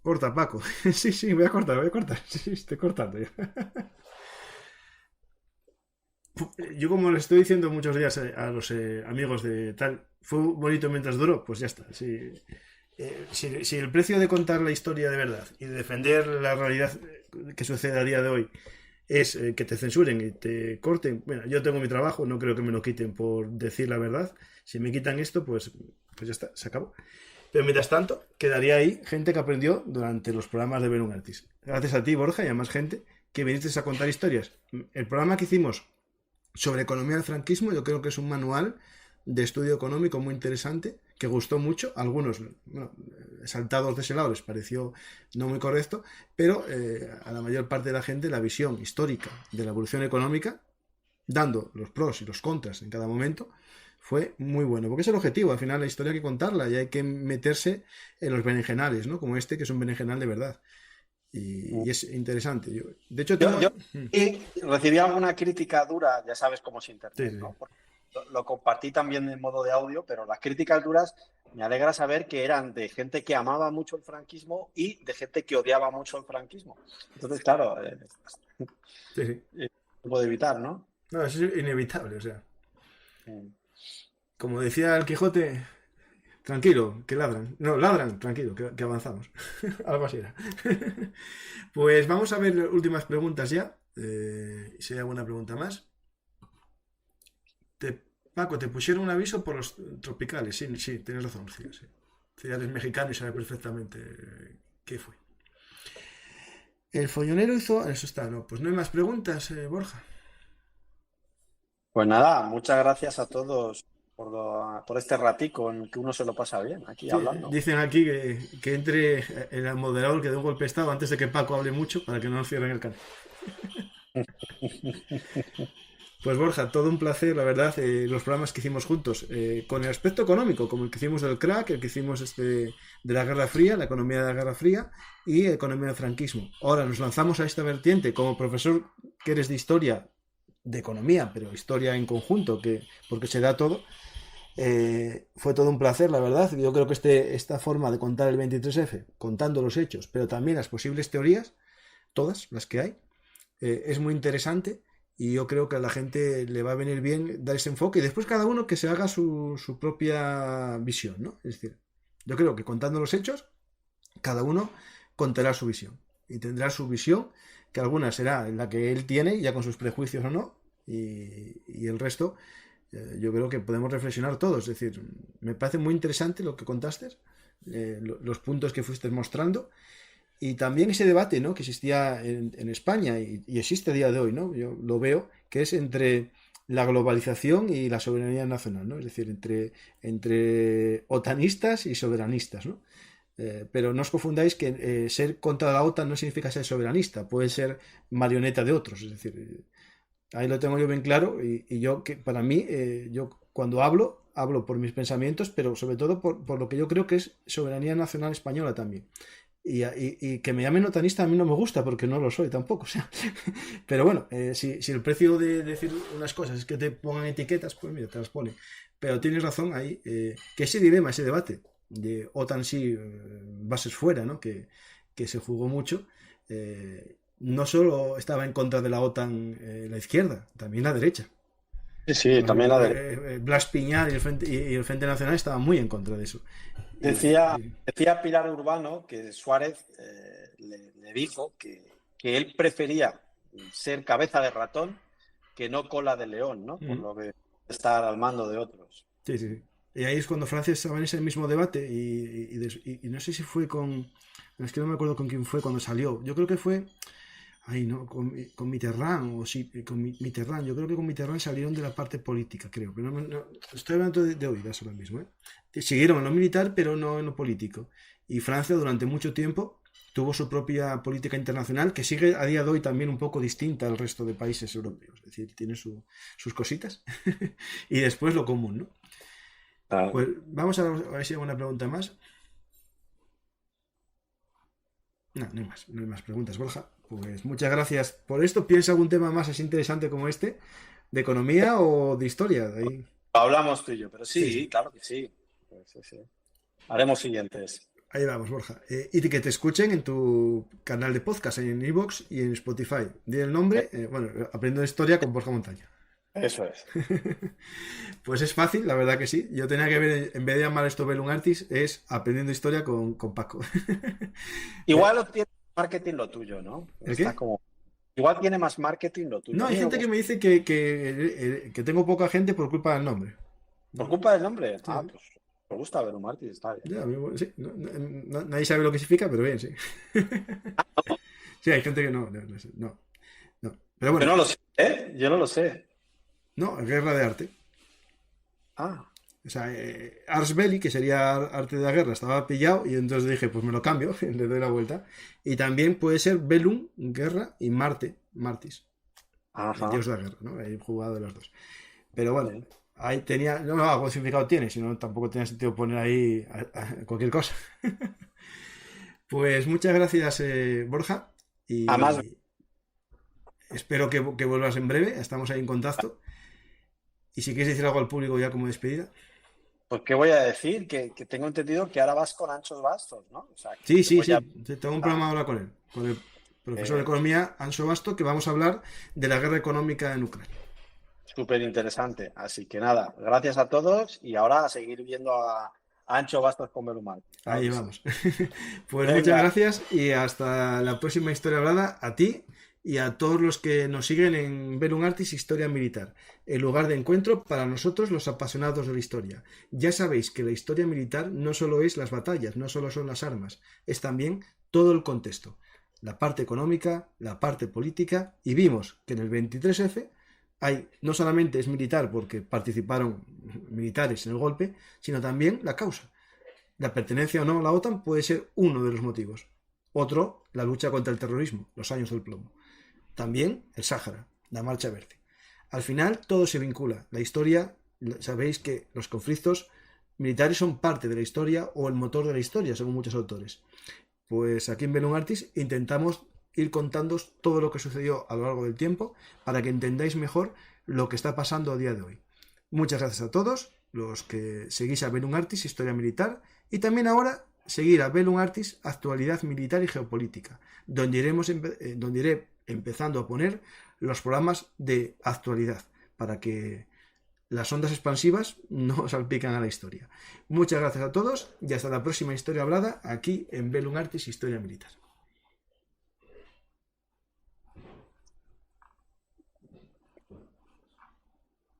Corta, Paco. Sí, voy a cortar. Sí, estoy cortando ya. Yo, como les estoy diciendo muchos días a los amigos de tal, fue bonito mientras duró, pues ya está. Sí. Si el precio de contar la historia de verdad y de defender la realidad que sucede a día de hoy es que te censuren y te corten. Bueno, yo tengo mi trabajo, no creo que me lo quiten por decir la verdad. Si me quitan esto, pues ya está, se acabó. Pero mientras tanto, quedaría ahí gente que aprendió durante los programas de Ver un Artist. Gracias a ti, Borja, y a más gente que viniste a contar historias. El programa que hicimos sobre economía del franquismo, yo creo que es un manual de estudio económico muy interesante, que gustó mucho. Algunos, bueno, saltados de ese lado les pareció no muy correcto, pero a la mayor parte de la gente la visión histórica de la evolución económica, dando los pros y los contras en cada momento, fue muy bueno, porque es el objetivo. Al final la historia hay que contarla y hay que meterse en los berenjenales, ¿no? Como este, que es un berenjenal de verdad. Y es interesante. De hecho, y recibí alguna crítica dura, ya sabes cómo es Internet, sí. ¿no? Lo compartí también en modo de audio, pero las críticas duras me alegra saber que eran de gente que amaba mucho el franquismo y de gente que odiaba mucho el franquismo. Entonces, claro, sí. No puedo evitar, ¿no? No, eso es inevitable, o sea. Como decía el Quijote, tranquilo, que ladran. No, ladran, tranquilo, que avanzamos. Algo así era. Pues vamos a ver las últimas preguntas ya. Si hay alguna pregunta más. Paco, te pusieron un aviso por los tropicales. Sí, tienes razón. Sí. Ya eres mexicano y sabes perfectamente qué fue. El follonero hizo... Eso está, no. Pues no hay más preguntas, Borja. Pues nada, muchas gracias a todos por este ratico en que uno se lo pasa bien aquí hablando. Dicen aquí que entre el moderador que dé un golpe de estado antes de que Paco hable mucho para que no nos cierren el canal. Pues Borja, todo un placer, la verdad, los programas que hicimos juntos, con el aspecto económico, como el que hicimos del crack, el que hicimos de la Guerra Fría, la economía de la Guerra Fría y economía del franquismo. Ahora nos lanzamos a esta vertiente como profesor que eres de historia, de economía, pero historia en conjunto, porque se da todo. Fue todo un placer, la verdad. Yo creo que esta forma de contar el 23F, contando los hechos, pero también las posibles teorías, todas las que hay, es muy interesante. Y yo creo que a la gente le va a venir bien dar ese enfoque y después cada uno que se haga su propia visión, ¿no? Es decir, yo creo que contando los hechos, cada uno contará su visión y tendrá su visión, que alguna será la que él tiene, ya con sus prejuicios o no, y el resto, yo creo que podemos reflexionar todos. Es decir, me parece muy interesante lo que contaste, los puntos que fuiste mostrando. Y también ese debate, ¿no?, que existía en España y existe a día de hoy, ¿no? Yo lo veo, que es entre la globalización y la soberanía nacional, ¿no? Es decir, entre otanistas y soberanistas, ¿no? Pero no os confundáis que ser contra la OTAN no significa ser soberanista, puede ser marioneta de otros. Es decir, ahí lo tengo yo bien claro y yo, que para mí, yo cuando hablo por mis pensamientos, pero sobre todo por lo que yo creo que es soberanía nacional española también. Y que me llamen otanista a mí no me gusta porque no lo soy tampoco, o sea. Pero bueno, si el precio de decir unas cosas es que te pongan etiquetas, pues mira, te las ponen. Pero tienes razón ahí, que ese dilema, ese debate de OTAN sí, bases fuera, ¿no? Que se jugó mucho, no solo estaba en contra de la OTAN la izquierda, también la derecha. Sí, también la derecha. Blas Piñar y el Frente Nacional estaban muy en contra de eso. Decía Pilar Urbano que Suárez le dijo que él prefería ser cabeza de ratón que no cola de león, ¿no? Por lo que estar al mando de otros. Sí. Y ahí es cuando Francia estaba en ese mismo debate y no sé si fue es que no me acuerdo con quién fue cuando salió. Yo creo que fue... con Mitterrand, o sí, con Mitterrand. Yo creo que con Mitterrand salieron de la parte política, creo. Pero no, estoy hablando de oídas ahora mismo, ¿eh? Siguieron en lo militar, pero no en lo político. Y Francia durante mucho tiempo tuvo su propia política internacional, que sigue a día de hoy también un poco distinta al resto de países europeos. Es decir, tiene sus cositas. Y después lo común, ¿no? Claro. Pues vamos a ver si hay alguna pregunta más. No hay más preguntas, Borja. Pues muchas gracias por esto. ¿Piensa algún tema más así interesante como este? ¿De economía o de historia? Ahí... Hablamos tú y yo, pero sí, claro que sí. Sí. Haremos siguientes. Ahí vamos, Borja. Y que te escuchen en tu canal de podcast, en iVoox y en Spotify. Di el nombre, Aprendiendo Historia con Borja Montaña. Eso es. Pues es fácil, la verdad que sí. Yo tenía que ver, en vez de llamar esto Bellum Artis, es Aprendiendo Historia con Paco. Igual tiene marketing lo tuyo, ¿no? ¿El qué? Igual tiene más marketing lo tuyo. No, hay gente que me dice que tengo poca gente por culpa del nombre. ¿Por culpa del nombre? Sí. Ah, pues me gusta Bellum Artis, está bien. Ya, sí. Nadie sabe lo que significa, pero bien, sí. Sí, hay gente que no. Pero bueno. Yo no lo sé, ¿eh? Yo no lo sé. No, Guerra de Arte. Ah. O sea, Ars Belli, que sería arte de la guerra, estaba pillado y entonces dije, pues me lo cambio, le doy la vuelta. Y también puede ser Bellum, guerra, y Marte, Martis, el Ajá. dios de la guerra, ¿no? He jugado de los dos. Pero bueno, Sí. ahí tenía, no, algo significado tiene, si no tampoco tenía sentido poner ahí cualquier cosa. Pues muchas gracias, Borja, Además, y espero que vuelvas en breve, estamos ahí en contacto. Y si quieres decir algo al público ya como despedida. pues, ¿qué voy a decir? Que tengo entendido que ahora vas con Anchos Bastos, ¿no? O sea, Sí, que sí, voy a... sí, sí, tengo un programa ahora con él, con el profesor de eh, economía Anso Basto, que vamos a hablar de la guerra económica en Ucrania. Súper interesante. Así que nada, gracias a todos y ahora a seguir viendo a Ancho Bastos con Belumar. Claro Ahí que sí. vamos. Pues muchas Venga, gracias y hasta la próxima historia hablada a ti y a todos los que nos siguen en Velum Artis Historia Militar, el lugar de encuentro para nosotros los apasionados de la historia. Ya sabéis que la historia militar no solo es las batallas, no solo son las armas, es también todo el contexto, la parte económica, la parte política, y vimos que en el 23F hay, no solamente es militar porque participaron militares en el golpe, sino también la causa. La pertenencia o no a la OTAN puede ser uno de los motivos. Otro, la lucha contra el terrorismo, los años del plomo. También el Sáhara, la Marcha Verde. Al final todo se vincula. La historia, sabéis que los conflictos militares son parte de la historia o el motor de la historia, según muchos autores. Pues aquí en Velum Artis intentamos ir contando todo lo que sucedió a lo largo del tiempo para que entendáis mejor lo que está pasando a día de hoy. Muchas gracias a todos los que seguís a Velum Artis Historia Militar y también ahora seguir a Velum Artis Actualidad Militar y Geopolítica, donde iré empezando a poner los programas de actualidad para que las ondas expansivas no salpican a la historia. Muchas gracias a todos y hasta la próxima historia hablada aquí en Velum Artis Historia Militar.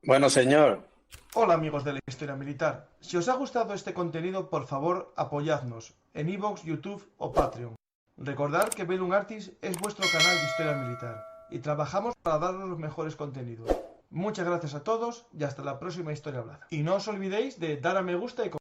bueno, señor. Hola amigos de la Historia Militar. Si os ha gustado este contenido, por favor apoyadnos en iVoox, YouTube o Patreon. Recordad que Velum Artis es vuestro canal de Historia Militar y trabajamos para daros los mejores contenidos. Muchas gracias a todos y hasta la próxima historia hablada. Y no os olvidéis de dar a me gusta y